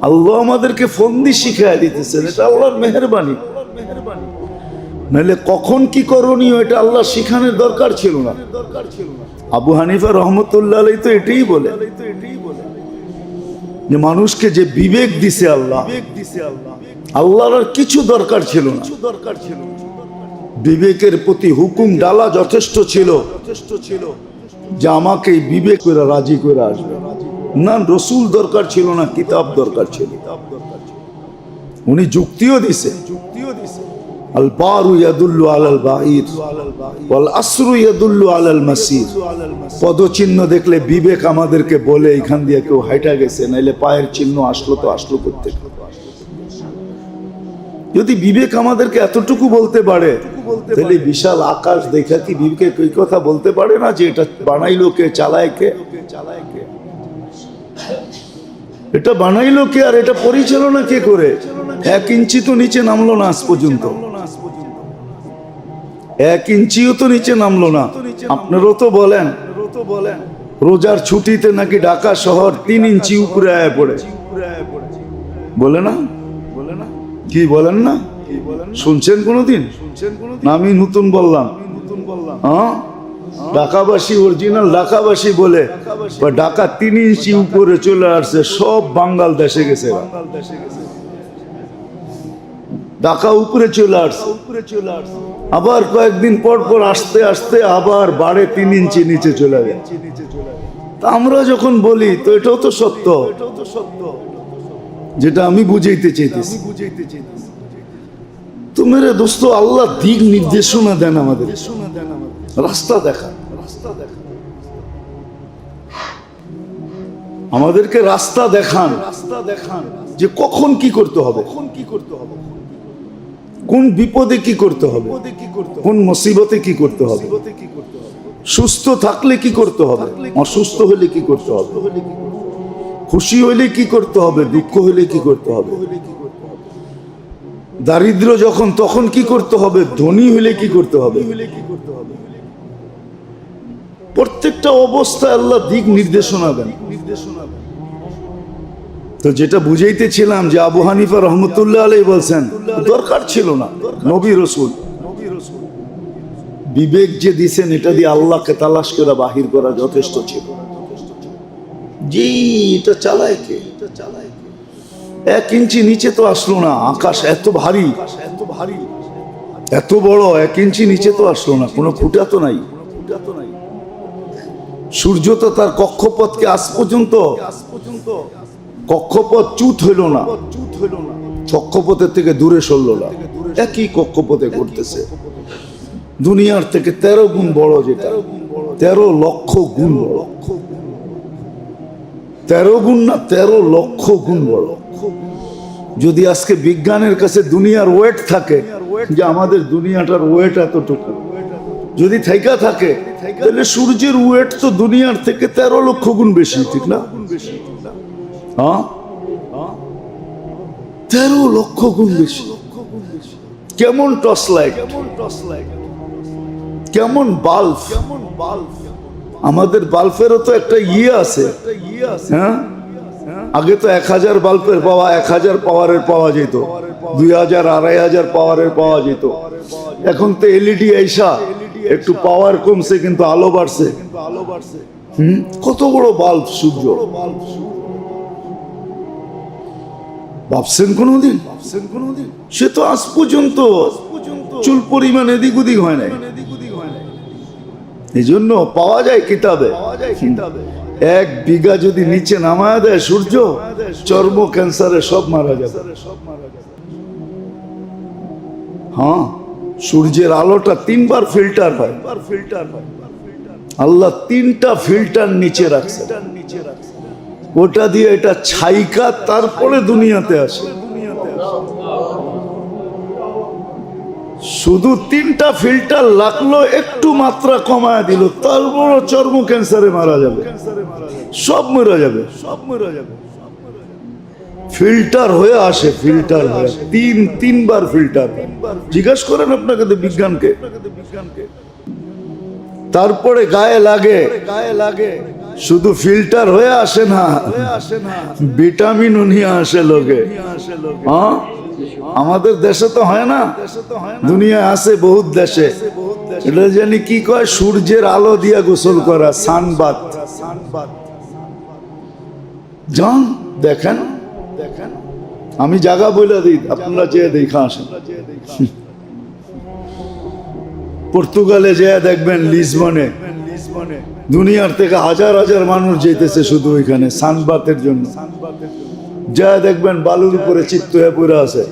আল্লাহ আমাদেরকে ফন্দি শিখাইয়া দিতেছেন, এটা আল্লাহর মেহেরবানি। নাহলে কখন কি করণীয় এটা আল্লাহ শিখানোর দরকার ছিল না। আবু হানিফা রহমতুল্লাহ আলাইহি তো এটাই বলে যে মানুষকে যে বিবেক দিছে আল্লাহ, আল্লাহর আর কিছু দরকার ছিল না। বিবেকের প্রতি হুকুম ডালা যথেষ্ট ছিল যে আমাকে বিবেক করে রাজি করে আসবে। না রসুল দরকার ছিল না, কিতাব দরকার ছিল। উনি যুক্তিও দিছে, আল বারু ইয়াদুল্লু আলাল বাঈর ওয়াল আসরু ইয়াদুল্লু আলাল মাসির। পদচিহ্ন দেখলে বিবেক আমাদেরকে বলে এখান দিয়ে কেউ হাইটা গেছে, নাইলে পায়ের চিহ্ন আসলো তো আসলো করতে। যদি বিবেক আমাদেরকে এতটুকু বলতে পারে, তাহলে বিশাল আকাশ দেখা কি বিবেক ওই কথা বলতে পারে না যে এটা বানাইলো কে, চালায় কে? এটা বানাইলো কে আর এটা পরিচালনা কে করে? 1 ইঞ্চি তো নিচে নামলো না আজ পর্যন্ত, 1 ইঞ্চিও তো নিচে নামলো না। আপনারও তো বলেন রোজার ছুটিতে নাকি ঢাকা শহর 3 ইঞ্চি উপরে আয়া পড়ে, বলে না? কি বলেন না? শুনছেন কোনোদিন? না আমি নতুন বললাম? হ্যাঁ, ঢাকাবাসী অরিজিনাল ঢাকাবাসী বলে ঢাকা 3 ইঞ্চি উপরে চলে আসছে, সব বাঙ্গাল দেশে গেছে, ঢাকা উপরে চলে আসছে। আবার কয়েকদিন পর পর আস্তে আস্তে আবার বাড়ে 3 ইঞ্চি নিচে চলে যায়। তা আমরা যখন বলি তো এটাও তো সত্য, যেটা আমি বুঝাইতে চাইতেছি। তো মেরে দোস্ত, আল্লাহ দিক নির্দেশনা দেন, আমাদের রাস্তা দেখান, আমাদেরকে রাস্তা দেখান যে কখন কি করতে হবে, কোন বিপদে কি করতে হবে, কোন মুসিবতে কি করতে হবে। সুস্থ থাকলে কি করতে হবে, অসুস্থ হলে কি করতে হবে, খুশি হলে কি করতে হবে, দুঃখ হলে কি করতে হবে, দারিদ্র যখন তখন কি করতে হবে, ধনী হলে কি করতে হবে। প্রত্যেকটা অবস্থায় আল্লাহ দিক নির্দেশনা দেন। তো যেটা বুঝাইতেছিলাম যে আবু হানিফা রহমতুল্লাহ আলাইহি বলছেন দরকার ছিল না নবী রসুল, বিবেক যে দিছেন এটা দিয়ে আল্লাহকে তালাশ করে বাহির করা যথেষ্ট ছিল। জি, এটা চালায় কে? 1 ইঞ্চি নিচে তো আসলো না, আকাশ এত ভারী, এত বড়, 1 ইঞ্চি নিচে তো আসলো না, কোনো ফুটা তো নাই। সূর্য তো তার কক্ষপথকে আজ পর্যন্ত কক্ষপথ চ্যুত হইল না, কক্ষপথের থেকে দূরে সরল না, একই কক্ষপথে করতেছে। দুনিয়ার থেকে 13 গুণ বড়, যেটা 13 লক্ষ গুণ বড়, 13 গুণ না 13 লক্ষ গুণ বড়। যদি আজকে বিজ্ঞানের কাছে দুনিয়ার ওয়েট থাকে, যে আমাদের দুনিয়াটার ওয়েট এতটুকু যদি থাইকা থাকে, তাহলে সূর্যের ওয়েট তো দুনিয়ার থেকে 13 লক্ষ গুণ বেশি, ঠিক না? হ্যাঁ, 13 লক্ষ গুণ বেশি। কেমন টর্চ লাইট, কেমন বাল্ব, আমাদের বাল্বেরও তো একটা আছে। হ্যাঁ, আগে তো 1000 বাল্বের পাওয়া 1000 পাওয়ারের পাওয়া যেত, 2000 2500 পাওয়ারের পাওয়া যেত। এখন তো এলইডি আইসা একটু পাওয়ার কমছে কিন্তু আলো বাড়ছে। কত বড় বাল্ব সূর্য, ভাবছেন কোনদিন? সে তো আজ পর্যন্ত চুল পরিমাণ এদিক ওদিক হয় নাই। এই জন্য পাওয়া যায় কিতাবে, 1 বিঘা যদি নিচে নামায় দেয় সূর্য, চর্ম ক্যান্সারে সব মারা যাবে। হ্যাঁ, সূর্যের আলোটা 3 বার ফিল্টার হয়। আল্লাহ 3টা ফিল্টার নিচে রাখছে, ওটা দিয়ে এটা ছাইকা তারপরে দুনিয়াতে আসে। শুধু 3টা ফিল্টার লাগলো, একটু মাত্রা কমায় দিল, তারপর চর্ম ক্যান্সারে মারা যাবে, সব মরে যাবে। ফিল্টার হয়ে আসে, ফিল্টার হয়ে 3বার ফিল্টার। জিজ্ঞাসা করেন আপনাকে বিজ্ঞানকে। তারপরে গায়ে লাগে, শুধু ফিল্টার হয়ে আসে না, ভিটামিনও নিয়ে আসে লোকে। হ্যাঁ, আমাদের দেশে তো হয় না, দুনিয়া আছে বহুত দেশে। এটা জানি কি কয়, সূর্যের আলো দিয়া গোসল করা, সানবাত। যান দেখেন, আমি জায়গা বলে দিই, আপনারা যেয়ে দেখা আসেন। পর্তুগালে যেয়ে দেখবেন, লিসবনে, দুনিয়ার থেকে হাজার হাজার মানুষ যেতেছে শুধু ওইখানে সানবাতের জন্য। যা দেখবেন বালুর উপরে চিত্ত হয়ে পড়ে আছে।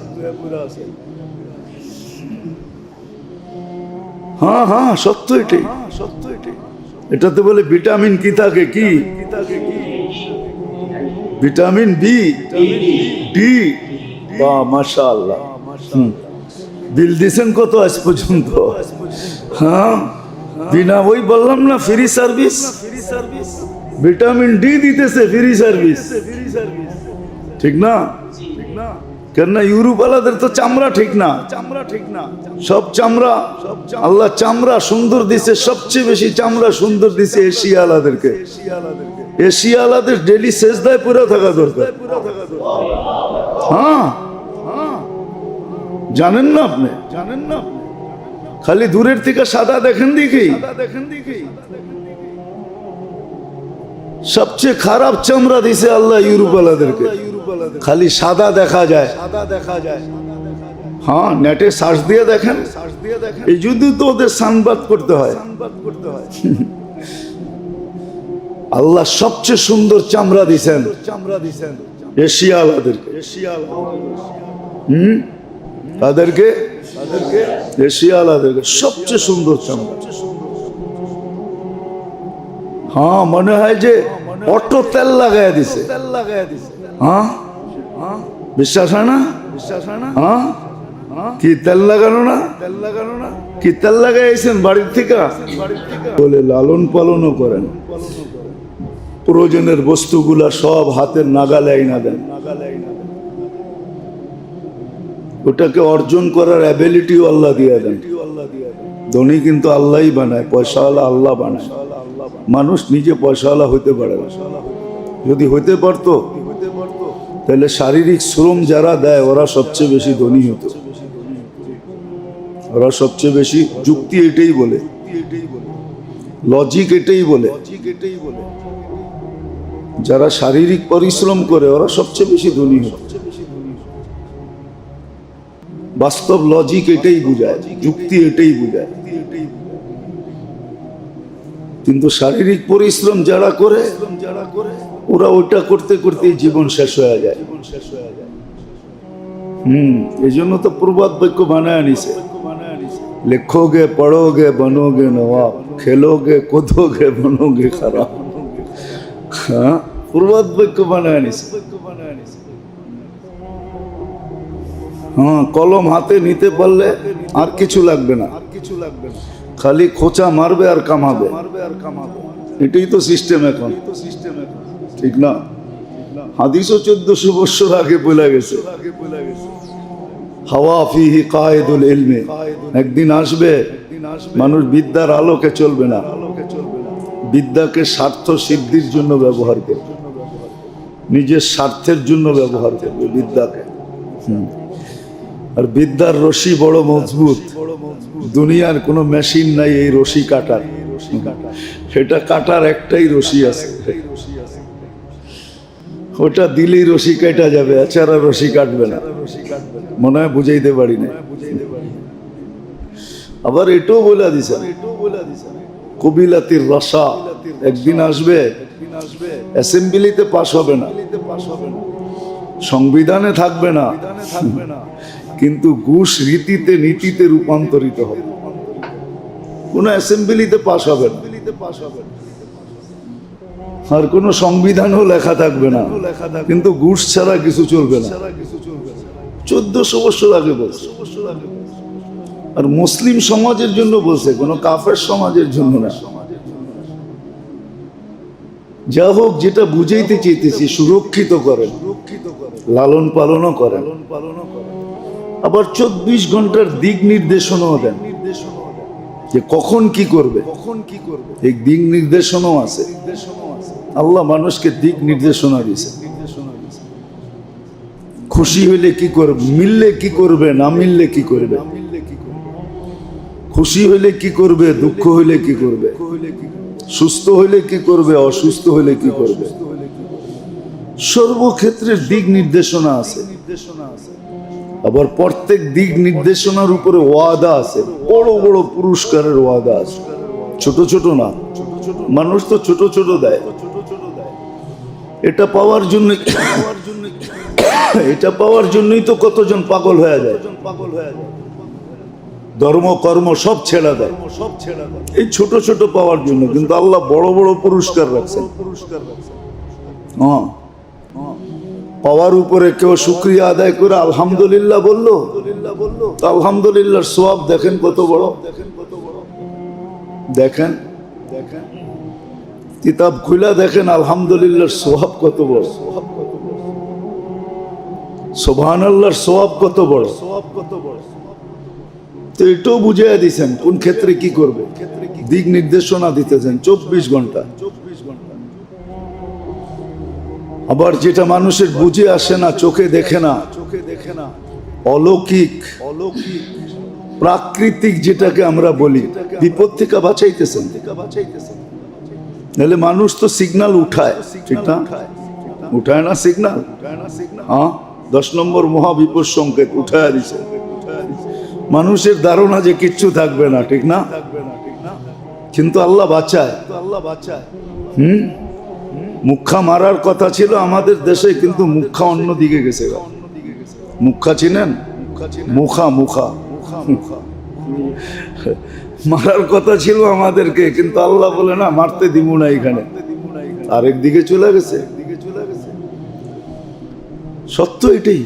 হ্যাঁ হ্যাঁ, সত্য এটাই। এটাতে বলে ভিটামিন কি থাকে, কি ভিটামিন বি, ডি। বাহ, মাশাআল্লাহ। বিল দিছেন কত আজ পর্যন্ত? হ্যাঁ, বিনা ওই বললাম না, ফ্রি সার্ভিস। ভিটামিন ডি দিতেছে, ফ্রি সার্ভিস, ঠিক না? কেননা ইউরোপ আলাদের তো চামড়া ঠিক না, সব চামড়া আল্লাহ চামড়া সুন্দর দিছে, সবচেয়ে বেশি চামড়া সুন্দর দিছে এশিয়া আলাদেরকে। এশিয়া আলাদের ডেলি সেজদায় পুরো থাকা দরকার। হ্যাঁ, জানেন না আপনি? খালি দূরের থেকে সাদা দেখেন দেখি, সবচেয়ে খারাপ চামড়া দিছে আল্লাহ ইউরোপ আলাদেরকে, খালি সাদা দেখা যায়। হ্যাঁ, নেটে সার্চ দিয়ে দেখেন, এই যদি তো ওদের সানবাত করতে হয়। আল্লাহ সবচেয়ে সুন্দর চামড়া দিছেন এশিয়া আলাদেরকে। তাদেরকে এশিয়া আলাদেরকে সবচেয়ে সুন্দর চামড়া। হ্যাঁ, মনে হয় যে অটো তেল লাগাই দিছে। হ্যাঁ, বিশ্বাস হয় না? হ্যাঁ, কি তেল লাগানো না? কি তেল লাগাইছেন বাড়ির থেকে? বলে লালন পালনও করেন, প্রয়োজনের বস্তুগুলা সব হাতের নাগালে আইনা দেন। ওটাকে অর্জন করার অ্যাবিলিটিও আল্লাহ দিয়ে দেন। ধনী কিন্তু আল্লাহই বানায়, পয়সাওয়ালা আল্লাহ বানায়। মানুষ নিজে পয়সাওয়ালা হইতে পারে না। যদি হইতে পারতো তাহলে শারীরিক শ্রম যারা দেয় ওরা সবচেয়ে বেশি ধনী হতো। ওরা সবচেয়ে বেশি, যুক্তি এটাই বলে, লজিক এটাই বলে, যারা শারীরিক পরিশ্রম করে ওরা সবচেয়ে বেশি ধনী হতো। বাস্তব লজিক এটাই বুঝায়, যুক্তি এটাই বুঝায়। কিন্তু শারীরিক পরিশ্রম যারা করে ওরা ওইটা করতে করতে জীবন শেষ হয়ে যায়। এই জন্য তো প্রবাদ বাক্য বানায় নিছে, লেখোগে পড়োগে বনোগে নবাব, খেলোগে কোদোগে বনোগে খারাপ। হ্যাঁ, প্রবাদ বাক্য বানায় নিছে। হ্যাঁ, কলম হাতে নিতে পারলে আর কিছু লাগবে না, খালি খোঁচা মারবে আর কামাবে। এটাই তো সিস্টেম এখন, ঠিক না? হাদিসও 1400 বছর আগে বলে গেছে, হাওয়া ফিহি কায়েদুল ইলমি। একদিন আসবে মানুষ বিদ্যার আলোকে চলবে না, বিদ্যাকে স্বার্থ সিদ্ধির জন্য ব্যবহার করবে, নিজের স্বার্থের জন্য ব্যবহার করবে বিদ্যাকে। আর বিদ্যার রশি বড় মজবুত, দুনিয়ার কোনো মেশিন নাই এই রশি কাটার। সেটা কাটার একটাই রশি আছে, ওটা দিলেই রশি কাটা যাবে, এছাড়া রশি কাটবে না। মনে হয় বুঝাইতে পারি না। আবার এটাও বলে দিছে কবিলাতির রসা, একদিন আসবে অ্যাসেম্বলিতে পাস হবে না, সংবিধানে থাকবে না, কিন্তু ঘুষ রীতিতে নীতিতে রূপান্তরিত হবে। কোন অ্যাসেম্বলিতে পাস হবে না, আর কোন সংবিধানও লেখা থাকবে না, কিন্তু ঘুষ ছাড়া কিছু চলবে না। 1400 বছর আগে বলছে। আর মুসলিম সমাজের জন্য বলছে, কোন কাফের সমাজের জন্য না। যা হোক, যেটা বুঝাইতে চাইতেছি, সুরক্ষিত করেন, লালন পালনও করেন, আবার 24 ঘন্টার দিক নির্দেশনাও দেন যে কখন কি করবে। এই দিক নির্দেশনাও আছে, আল্লাহ মানুষকে দিক নির্দেশনা দিয়েছে। খুশি হইলে কি করবে, মিললে কি করবে, না মিললে কি করবে, খুশি হইলে কি করবে, দুঃখ হইলে কি করবে, সুস্থ হইলে কি করবে, অসুস্থ হইলে কি করবে, সর্বক্ষেত্রে দিক নির্দেশনা আছে। আবার প্রত্যেক দিক নির্দেশনার উপরে ওয়াদা আছে, বড় বড় পুরস্কারের ওয়াদা আছে, ছোট ছোট না। মানুষ তো ছোট ছোট দেয়। এটা পাওয়ার জন্য, এটা পাওয়ার জন্যই তো কতজন পাগল হয়ে যায়, ধর্ম কর্ম সব ছেড়ে দেয় এই ছোট ছোট পাওয়ার জন্য। কিন্তু আল্লাহ বড় বড় পুরস্কার রাখছেন। হ্যাঁ, পাওয়ার উপরে কেউ শুকরিয়া আদায় করে আলহামদুলিল্লাহ বললো, আলহামদুলিল্লাহর সওয়াব দেখেন কত বড়। দেখেন কিতাব খুলে দেখেন আলহামদুলিল্লাহর সওয়াব কত বড়, সুবহানাল্লাহর সওয়াব কত বড়। তো এটাও বুঝিয়ে দিয়েছেন কোন ক্ষেত্রে কি করবে, দিক নির্দেশনা দিতেছেন 24 ঘন্টা। আবার যেটা মানুষের বুঝে আসে না, চোখে দেখে না, অলৌকিক প্রাকৃতিক যেটাকে আমরা বলি, বিপদ থেকে বাঁচাইতেছেন। নাহলে মানুষ তো সিগন্যাল উঠায়, ঠিক না? উঠায় না সিগন্যাল? হ্যাঁ, 10 নম্বর মহাবিপদ সংকেত উঠায় দিছে। মানুষের ধারণা যে কিচ্ছু থাকবে না, ঠিক না? কিন্তু আল্লাহ বাঁচায়। মুখা মারার কথা ছিল আমাদের দেশে, কিন্তু মুখা অন্য দিকে গেছে। মুখা চিনেন? মুখা মুখা মারার কথা ছিল আমাদেরকে, কিন্তু আল্লাহ বলে না, মারতে দিব না, এখানে আরেক দিকে চলে গেছে। সত্য এটাই।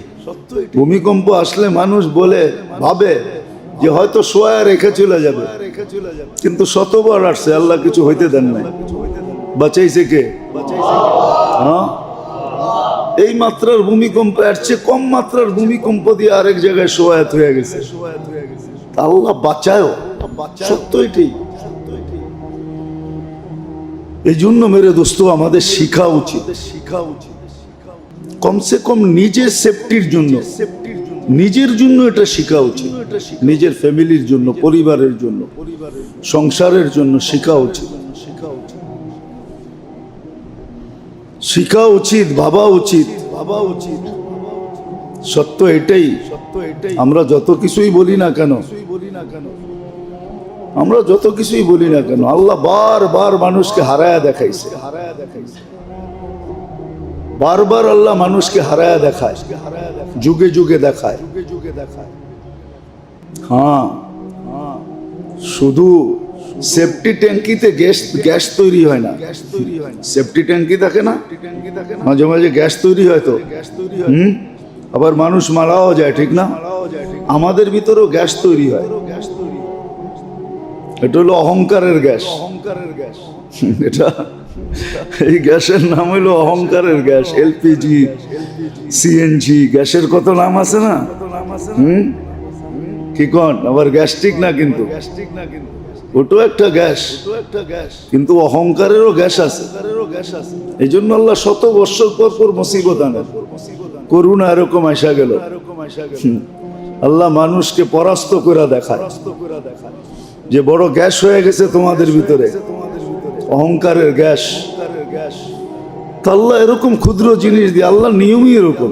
ভূমিকম্প আসলে মানুষ বলে ভাবে যে হয়তো শোয়া রেখে চলে যাবে, কিন্তু শতবার আসছে, আল্লাহ কিছু হইতে দেন নাই। বাঁচাইছে কে? হ্যাঁ, এই মাত্রার ভূমিকম্প, এর চেয়ে কম মাত্রার ভূমিকম্প দিয়ে আরেক জায়গায় শোয়াত হয়ে গেছে। আল্লাহ বাঁচায়, সত্য এটাই। এই জন্য মেরে দোস্ত আমাদের শিখা উচিত, কমসে কম নিজের সেফটির জন্য, নিজের জন্য এটা শিখা উচিত, নিজের ফ্যামিলির জন্য, পরিবারের জন্য, সংসারের জন্য শিখা উচিত, শিখা উচিত, ভাবা উচিত। সত্য এটাই। আমরা যত কিছুই বলি না কেন, আমরা যত কিছুই বলি না কেন, আল্লাহ বারবার মানুষকে হারায়া দেখাইছে, বারবার আল্লাহ মানুষকে হারায়া দেখায়, যুগে যুগে দেখায়। হ্যাঁ, শুধু সেফটি ট্যাঙ্কিতে গ্যাস তৈরি হয় না, সেফটি ট্যাঙ্কি থাকে না, মাঝে মাঝে গ্যাস তৈরি হয় তো, আবার মানুষ মারাও যায়, ঠিক না? আমাদের ভিতরেও গ্যাস তৈরি হয়, এটা হলো অহংকারের গ্যাস। এটা, এই গ্যাসের নাম হলো অহংকারের গ্যাস। এলপিজি, সিএনজি, গ্যাসের কত নাম আছে না? কি কন? আবার গ্যাস্ট্রিক না, কিন্তু ওটাও একটা গ্যাস, কিন্তু অহংকারেরও গ্যাস আছে। এই জন্য আল্লাহ শত বৎসর পর পর মুসিবত আনেন। করুণা এরকম আসা গেল, আল্লাহ মানুষকে পরাস্ত করে দেখায় যে বড় গ্যাস হয়ে গেছে তোমাদের ভিতরে, অহংকারের গ্যাস। আল্লাহ এরকম ক্ষুদ্র জিনিস দিয়ে, আল্লাহ নিয়মই এরকম।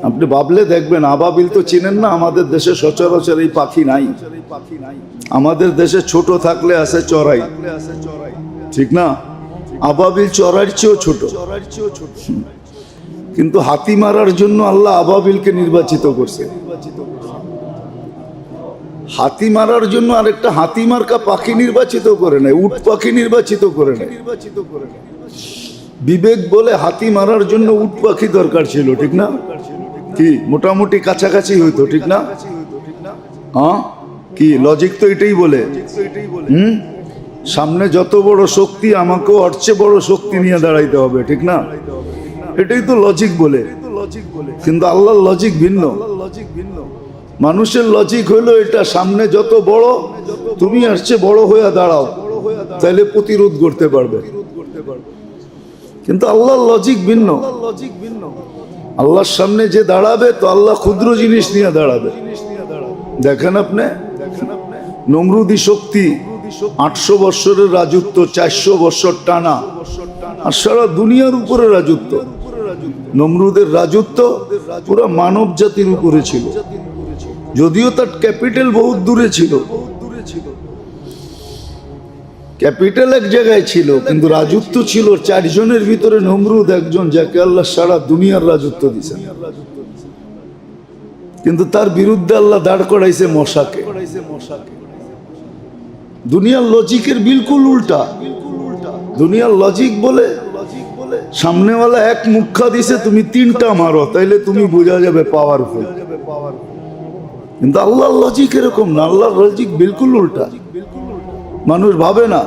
আপনি ভাবলে দেখবেন, আবাবিল তো চিনেন না, আমাদের দেশে সচরাচর এই পাখি নাই। আমাদের দেশে ছোট থাকলে আছে চড়াই, ঠিক না? আবাবিল চড়াইয়ের চেয়েও ছোট। কিন্তু হাতি মারার জন্য আল্লাহ আবাবিলকে নির্বাচিত করছে। হাতি মারার জন্য আরেকটা হাতি মার্কা পাখি নির্বাচিত করে নেয়, উট পাখি নির্বাচিত করে নেয়। বিবেক বলে হাতি মারার জন্য উট পাখি দরকার ছিল, ঠিক না? কি মোটামুটি কাছাকাছি হইতো, ঠিক না? হ্যাঁ, কি লজিক তো এটাই বলে। সামনে যত বড় শক্তি, আমাকেও ওর চেয়ে বড় শক্তি নিয়ে দাঁড়াইতে হবে, ঠিক না? এটাই তো লজিক বলে। কিন্তু আল্লাহর লজিক ভিন্ন। মানুষের লজিক হইলো এটা, সামনে যত বড়, তুমি আর চেয়ে বড় হয়ে দাঁড়াও, তাইলে প্রতিরোধ করতে পারবে। কিন্তু আল্লাহর লজিক ভিন্ন। আল্লাহর সামনে যে দাঁড়াবে, তো আল্লাহ ক্ষুদ্র জিনিস নিয়ে দাঁড়াবে। দেখেন আপনি, নমরুদি শক্তি, 800 বৎসরের রাজত্ব, 400 বৎসর টানা, আর সারা দুনিয়ার উপরে রাজত্ব। নমরুদের রাজত্ব পুরো মানব জাতির উপরে ছিল, যদিও তার ক্যাপিটাল বহুত দূরে ছিল। ক্যাপিটাল এক জায়গায় ছিল, কিন্তু রাজত্ব ছিল 4 জনের ভিতরে নমরুদ একজন, যাকে আল্লাহ সারা দুনিয়ার রাজত্ব দিয়েছেন। কিন্তু তার বিরুদ্ধে আল্লাহ দাঁড় করাইছে মশাকে। দুনিয়ার লজিকের বিলকুল উল্টা। দুনিয়ার লজিক বলে সামনেওয়ালা এক মুখা দিছে, তুমি 3টা মারো, তাইলে তুমি বোঝা যাবে পাওয়ারফুল। কিন্তু আল্লাহর লজিক এরকম না, আল্লাহর লজিক বিলকুল উল্টা। মানুষ ভাবে না।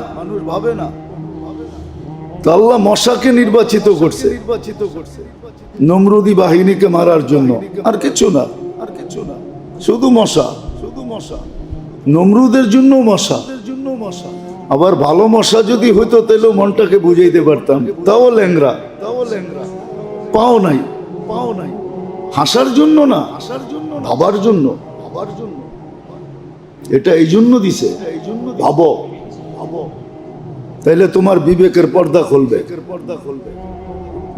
তো আল্লাহ মশাকে নির্বাচিত করছে নমরুদি বাহিনীকে মারার জন্য, আর কিছু না, শুধু মশা। নমরুদের জন্য মশা। আবার ভালো মশা যদি হইতো, তাহলে মনটাকে বুঝাইতে পারতাম। তাও ল্যাংরা, পাও নাই। হাসার জন্য না, ভাবার জন্য। এটা এই জন্য দিছে, ভাবো, তাইলে তোমার বিবেকের পর্দা খুলবে।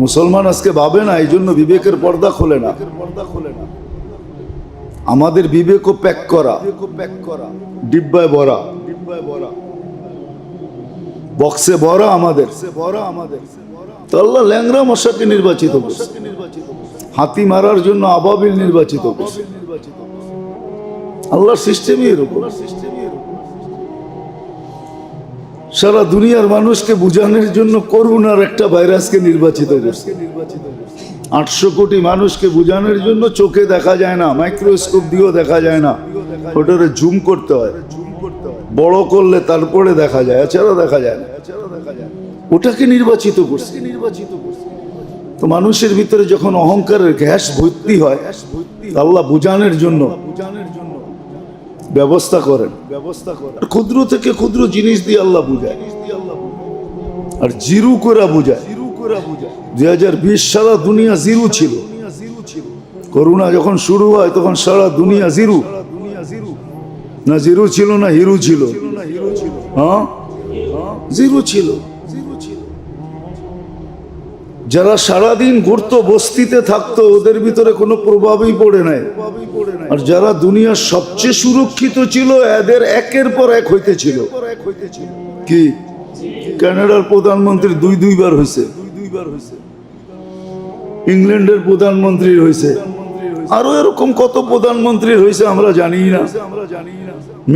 মুসলমান আজকে ভাবে না, এই জন্য বিবেকের পর্দা খোলে না। আমাদের বিবেকও প্যাক করা, ডিব্বায় ভরা, বক্সে ভরা আমাদের। তো আল্লাহ ল্যাংরা মশাকে নির্বাচিত করছে, হাতি মারার জন্য আবাবিল নির্বাচিত করছে। আল্লাহর সিস্টেমই এরকম। সারা দুনিয়ার মানুষকে বুঝানোর জন্য করোনার একটা ভাইরাসকে নির্বাচিত করছে। 800 কোটি মানুষকে বোঝানোর জন্য চোখে দেখা যায় না, মাইক্রোস্কোপ দিয়েও দেখা যায় না, ওটারে জুম করতে হয়, বড় করলে তারপরে দেখা যায়, এছাড়া দেখা যায় না। ওটাকে নির্বাচিত করছে। তো মানুষের ভিতরে যখন অহংকারের গ্যাস ভর্তি হয়, আল্লাহ বোঝানোর জন্য ব্যবস্থা করেন। ক্ষুদ্র থেকে ক্ষুদ্র জিনিস দিয়ে আল্লাহ বুঝায়, আর জিরু করে বুঝায়। 2020 সারা দুনিয়া জিরু ছিল। করোনা যখন শুরু হয় তখন সারা দুনিয়া জিরু, না জিরু ছিল না হিরু ছিল? হ্যাঁ, জিরু ছিল। যারা সারাদিন ঘুরতো, বস্তিতে থাকতো, ওদের ভিতরে কোনো প্রভাবই পড়ে নাই। আর যারা দুনিয়ার সবচেয়ে সুরক্ষিত ছিল, এদের একের পর এক হইতেছিল। কি কানাডার প্রধানমন্ত্রী দুইবার হয়েছে, ইংল্যান্ডের প্রধানমন্ত্রী হয়েছে, আরো এরকম কত প্রধানমন্ত্রী হয়েছে আমরা জানি না।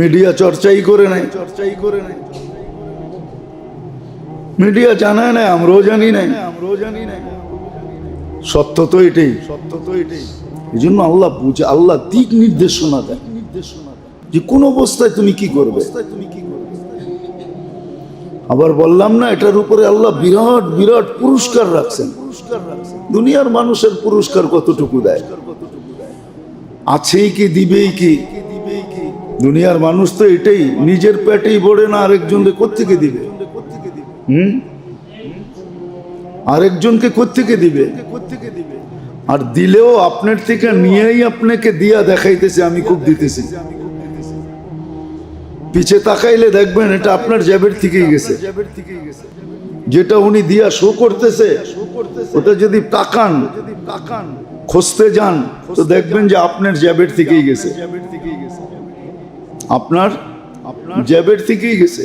মিডিয়া চর্চাই করে নাই, মিডিয়া জানায় নাই, আমরাও জানি নাই। সত্য তো এটাই। এই জন্য আল্লাহ বুঝে, আল্লাহ দিক নির্দেশনা দেয় যে কোন অবস্থায় তুমি কি করবে। আবার বললাম না, এটার উপরে আল্লাহ বিরাট বিরাট পুরস্কার রাখছেন। দুনিয়ার মানুষের পুরস্কার কতটুকু দেয়? আছেই কি, দিবেই কি? দুনিয়ার মানুষ তো এটাই, নিজের পেটেই বড়ে না, আরেকজনকে কোত্থেকে দিবে? আরেকজনকে কোত্থেকে দিবে? আর দিলেও আপনার থেকে নিয়েই আপনাকে দিয়া দেখাইতেছে আমি খুব দিতেছি। পিছে তাকাইলে দেখবেন এটা আপনার জ্যাবের থেকেই গেছে। যেটা উনি দিয়া শো করতেছে, ওটা যদি তাকান, খুঁজতে যান, তো দেখবেন যে আপনার জ্যাবের থেকেই গেছে, আপনার জ্যাবের থেকেই গেছে।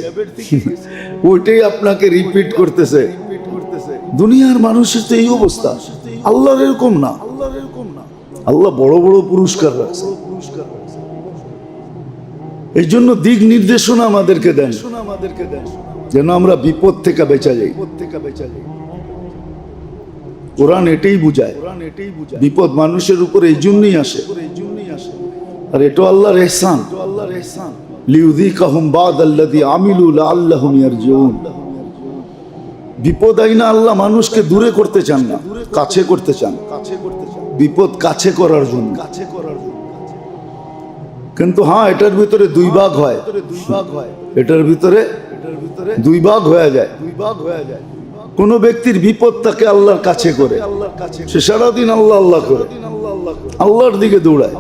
ওইটাই আপনাকে রিপিট করতেছে। দুনিয়ার মানুষের তো এই অবস্থা, আল্লাহর এরকম না। আল্লাহ বড় বড় পুরস্কার রাখছে। এই জন্য দিক নির্দেশনা আমাদেরকে দেন, যেন আমরা বিপদ থেকে বেঁচে যাই। কোরআন এটাই বুঝায়, বিপদ মানুষের উপর এই জন্যই আসে। আর এটা আল্লাহর ইহসান, লিউযিকাহুম বাদাল্লাযী আমিলু লাআল্লাহুম ইয়ারজিউন। বিপদ আইনা আল্লাহ মানুষকে দূরে করতে চান না, কাছে করতে চান। বিপদ কাছে করার জন্য। কিন্তু হ্যাঁ, এটার ভিতরে দুই ভাগ হয়, এটার ভিতরে দুই ভাগ হয়ে যায়। কোন ব্যক্তির বিপদ তাকে আল্লাহর কাছে করে, সে সারাদিন আল্লাহ আল্লাহ করে, আল্লাহর দিকে দৌড়ায়।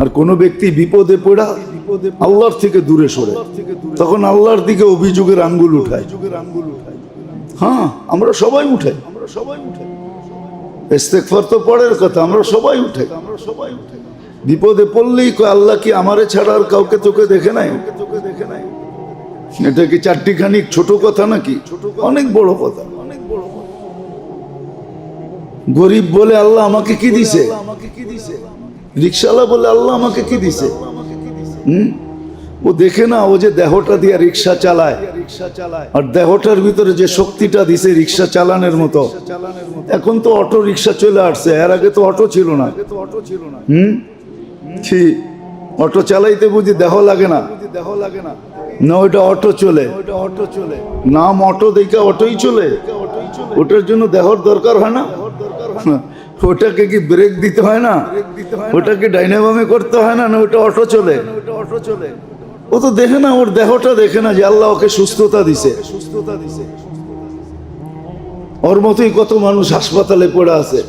আর কোন ব্যক্তি বিপদে পড়া আল্লাহর থেকে দূরে সরে, তখন আল্লাহর দিকে অভিযোগের আঙ্গুল উঠায়। হ্যাঁ, আমরা সবাই উঠাই। ইস্তেগফার তো পরের কথা, আমরা সবাই উঠাই। বিপদে পড়লেই কয় আল্লাহ কি আমারে ছাড়া আর কাউকে তোকে দেখে নাই? এটা কি চারটিখানি ছোট কথা নাকি? অনেক বড় কথা। গরিব বলে আল্লাহ আমাকে কি দিছে, রিক্সাওয়ালা বলে আল্লাহ আমাকে কি দিছে। ও দেখে না, ও যে দেহটা দিয়ে রিক্সা চালায়, আর দেহটার ভিতরে যে শক্তিটা দিছে রিক্সা চালানোর মতো। এখন তো অটো রিক্সা চলে আসছে, এর আগে তো অটো ছিল না। কি অটো চালাইতে বুঝি দেহ লাগে না? না, ওইটা অটো চলে, নাম অটো দেখে অটোই চলে। ওটার জন্য দেহর দরকার হয় না? ওটাকে কি ব্রেক দিতে হয় না? ওটাকে ডাইনামামে করতে হয় না? না, ওটা অটো চলে। ও তো দেখে না, ওর দেহটা দেখে না যে আল্লাহ ওকে সুস্থতা দিছে। ওর মতোই কত মানুষ হাসপাতালে পড়ে আছে,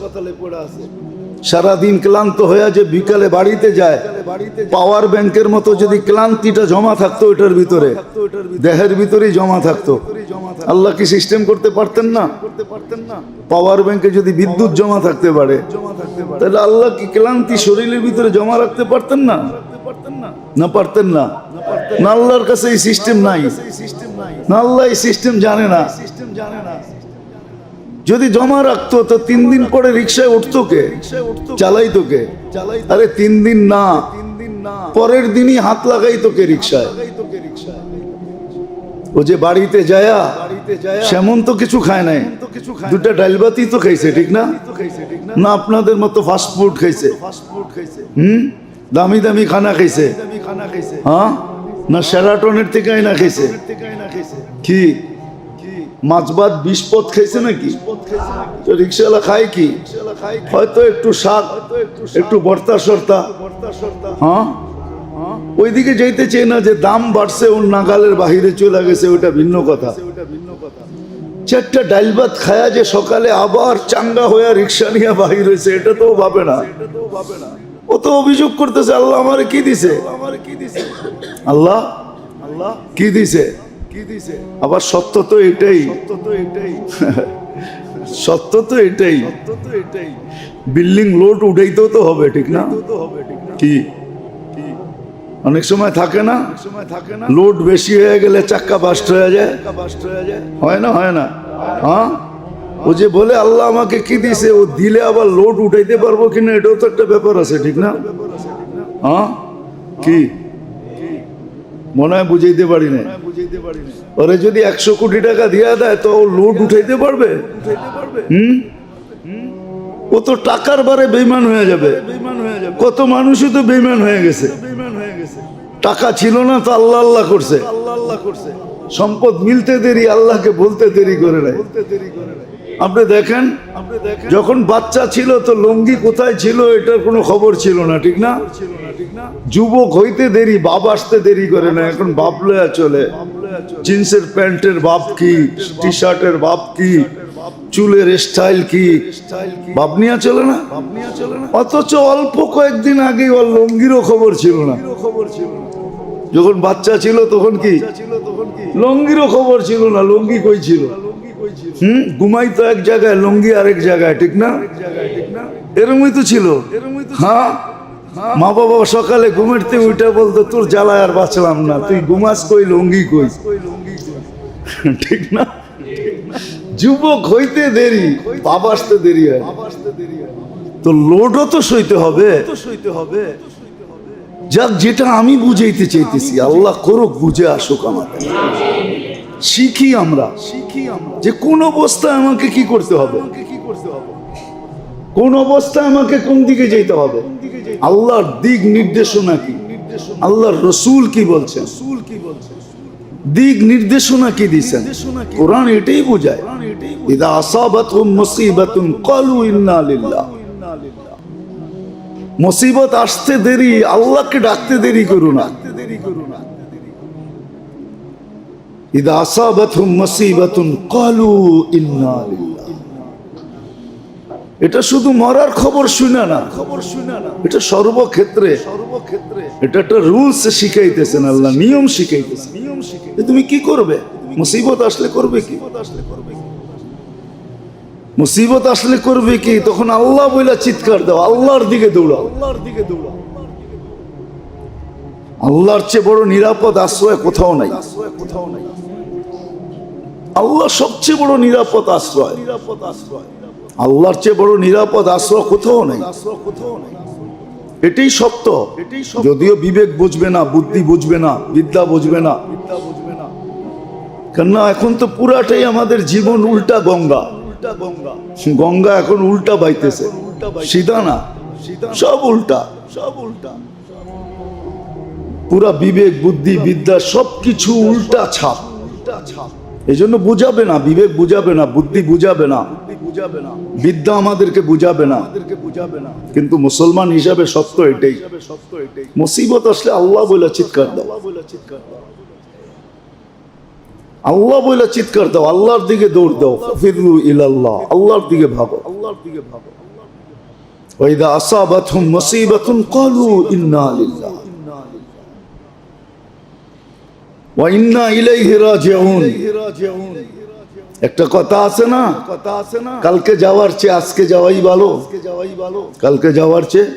সারাদিন ক্লান্ত হয়ে যে বিকালে বাড়িতে যায়। পাওয়ার ব্যাংকের মতো যদি ক্লান্তিটা জমা থাকতো ওইটার ভিতরে, দেহের ভিতরেই জমা থাকতো, আল্লাহ কি সিস্টেম করতে পারতেন না? পাওয়ার ব্যাংকে যদি বিদ্যুৎ জমা থাকতে পারে, তাহলে আল্লাহ কি ক্লান্তি শরীরের ভিতরে জমা রাখতে পারতেন না? না, পারতেন না। না, আল্লাহর কাছে এই সিস্টেম নাই, না আল্লাহ এই সিস্টেম জানে না। যদি জমা রাখতো তো 3 দিন পরে রিক্সায় উঠতো কে, চালাইতো কে? আরে 3 দিন না, পরের দিনই হাত লাগাইতো কে রিক্সায়। ও যে বাড়িতে যায়া সেমন তো কিছু খায় নাই, দুটা ডাল ভাতই তো খাইছে, ঠিক না? না আপনাদের মতো ফাস্ট ফুড খাইছে? দামি দামি খানা খাইছে? হ্যাঁ, না সেরাটনের থেকে না খাইছে? কি মাছ ভাত 20 পদ খাইছে নাকি? তো রিক্সাওয়ালা খায় কি? হয়তো একটু শাক, একটু ভর্তা সর্তা। হ্যাঁ, ওইদিকে যাইতে চাই না যে দাম বাড়ছে, ওর নাগালের বাহিরে চলে গেছে, ওটা ভিন্ন কথা। 4টা ডাল ভাত খায়া যে সকালে আবার চাঙ্গা হইয়া রিক্সা নিয়ে বাহির হয়েছে, এটা তো ভাবে না। ও তো অভিযোগ করতেছে, আল্লাহ আমারে কি দিছে, আল্লাহ কি দিছে। আবার সত্য তো এটাই, সত্য তো এটাই। বিল্ডিং লোড উঠাইতেও তো হবে, ঠিক না? কি অনেক সময় থাকে না, লোড বেশি হয়ে গেলে চাক্কা বাস্ট হয়ে যায়, হয় না? হয় না? হ্যাঁ, ও যে বলে আল্লাহ আমাকে কি দিছে, ও দিলে আবার লোড উঠাইতে পারবো কিনা, এটাও তো একটা ব্যাপার আছে, ঠিক না? হ্যাঁ, কি মনে হয় বুঝাইতে পারি না। ওরে যদি 100 কোটি টাকা দিয়া দেয় তো ও লোড উঠাইতে পারবে? ও তো টাকার বারে বেইমান হয়ে যাবে। কত মানুষই তো বেইমান হয়ে গেছে। টাকা ছিল না তো আল্লাহ আল্লাহ করছে, সম্পদ মিলতে দেরি, আল্লাহকে বলতে দেরি করে নাই। আপনি দেখেন, যখন বাচ্চা ছিল তো লুঙ্গি কোথায় ছিল এটার কোনো খবর ছিল না, ঠিক না? যুবক হইতে দেরি, বাপ আসতে দেরি করে না। এখন বাপ লয়া চলে, জিন্সের প্যান্টের বাপ কি, টি শার্টের বাপ কি, চুলের স্টাইল কি, বাপ নিয়ে চলে না। অথচ অল্প কয়েকদিন আগে ওর লুঙ্গিরও খবর ছিল না। যখন বাচ্চা ছিল তখন কি লুঙ্গিরও খবর ছিল না। লুঙ্গি কই ছিল? ঘুমাইতো এক জায়গায়, লুঙ্গি আরেক জায়গায়, ঠিক না? এরমই তো ছিল। হ্যাঁ, মা বাবা সকালে ঘুমাইতে উঠে বলতো তোর জ্বালায় আর বাঁচলাম না, তুই ঘুমাস কই, লুঙ্গি কই, ঠিক না? যুবক হইতে দেরি, বাবা আসতে দেরি হয়। তো লোডও তো সইতে হবে। যাক, যেটা আমি বুঝাইতে চাইতেছি, আল্লাহ করুক বুঝে আসুক আমাদের। শিখি আমরা যে কোন অবস্থায় আমাকে কি করতে হবে, কোন অবস্থায় আমাকে কোন দিকে যেতে হবে, আল্লাহর দিক নির্দেশনা কি, আল্লাহর রসুল কি বলছেন, দিক নির্দেশনা কি দিয়েছেন। কোরআন এটাই বোঝায়, ইদা আসাবাতহুম মুসিবাতুন ক্বালু ইন্না লিল্লাহ। মুসিবত আসতে দেরি, আল্লাহকে ডাকতে দেরি করো না। ইদা আসাবাতহুম মুসিবাতুন ক্বালু ইন্না লিল্লাহ। এটা শুধু মরার খবর শুনে না, এটা সর্বক্ষেত্রে, এটা একটা রুলস শিখাইতেছেন আল্লাহ, নিয়ম শিখাইতেছেন। তুমি কি করবে মুসিবত আসলে, করবে কি, মুসিবত আসলে করবে কি, তখন আল্লাহ বইলা চিৎকার দাও, আল্লাহর দিকে দৌড়াও। আল্লাহর চেয়ে বড় নিরাপদ আশ্রয় কোথাও নাই। আল্লাহ সবচেয়ে বড় নিরাপদ আশ্রয়, আল্লাহর চেয়ে বড় নিরাপদ আশ্রয় কোথাও নাই। এটাই সত্য। যদিও বিবেক বুঝবে না, বুদ্ধি বুঝবে না, বিদ্যা বুঝবে না, কেননা এখন তো পুরাটাই আমাদের জীবন উল্টা গঙ্গা। গঙ্গা এখন উল্টা বাইতেছে, সিধা না, সব উল্টা। পুরা বিবেক বুদ্ধি বিদ্যা সবকিছু উল্টা ছাপ। এই জন্য বুঝাবে না, বিবেক বুঝাবে না, বুদ্ধি বুঝাবে না, বিদ্যা আমাদেরকে বুঝাবে না। কিন্তু মুসলমান হিসাবে সত্য এটাই, মুসিবত আসলে আল্লাহ বলে চিৎকার দাও, আল্লাহ বলে চিৎকার দাও, আল্লাহর দিকে দৌড় দাও। ফিরু ইলাল্লাহ, আল্লাহর দিকে ভাগো। ওয়াইদা আসাবাতহুম মুসিবাতুন ক্বালু ইন্না লিল্লাহ ওয়া ইন্না ইলাইহি রাজিউন। একটা কথা আছে না, কালকে যাওয়ার চেয়ে আজকে যাওয়াই ভালো। কালকে যাওয়ার চেয়ে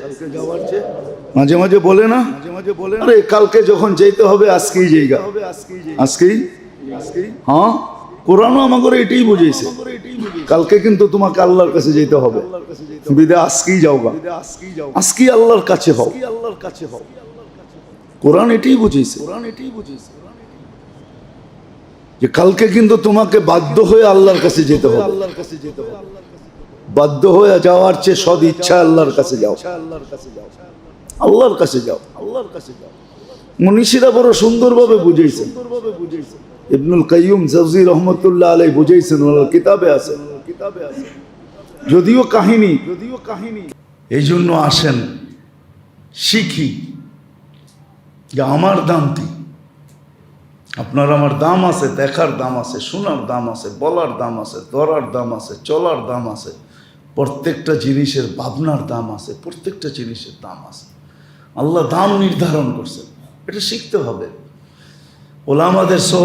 মাঝে মাঝে বলে না, আরে কালকে যখন যেতে হবে আজকেই যাইগা, আজকেই। হ্যাঁ, কোরআনও আমাকে এটাই বুঝাইছে, কালকে কিন্তু তোমাকে আল্লাহর কাছে যেতে হবে, বিদে আজকেই যাওগা, আজকেই আল্লাহর কাছে হও। কোরআন এটাই বুঝাইছে যে কালকে কিন্তু তোমাকে বাধ্য হয়ে আল্লাহর কাছে যেতে হবে। বাধ্য হয়ে যাওয়ার চেয়ে সদ ইচ্ছা আল্লাহর কাছে যাও, আল্লাহর কাছে যাও, আল্লাহর কাছে যাও। মনীষীরা বড় সুন্দরভাবে বুঝাইছেন। ইবনুল কাইয়ুম জাওজি রহমতুল্লাহ আলাইহি বুঝাইছেন, ওনার কিতাবে আছে, যদিও কাহিনী। এই জন্য আসেন শিখি যে আমার দাম কি। আপনার আমার দাম আছে, দেখার দাম আছে, শোনার দাম আছে, বলার দাম আছে, ধরার দাম আছে, চলার দাম আছে, প্রত্যেকটা জিনিসের ভাবনার দাম আছে, প্রত্যেকটা জিনিসের দাম আছে। আল্লাহ দাম নির্ধারণ করছেন, এটা শিখতে হবে। ওলামাদের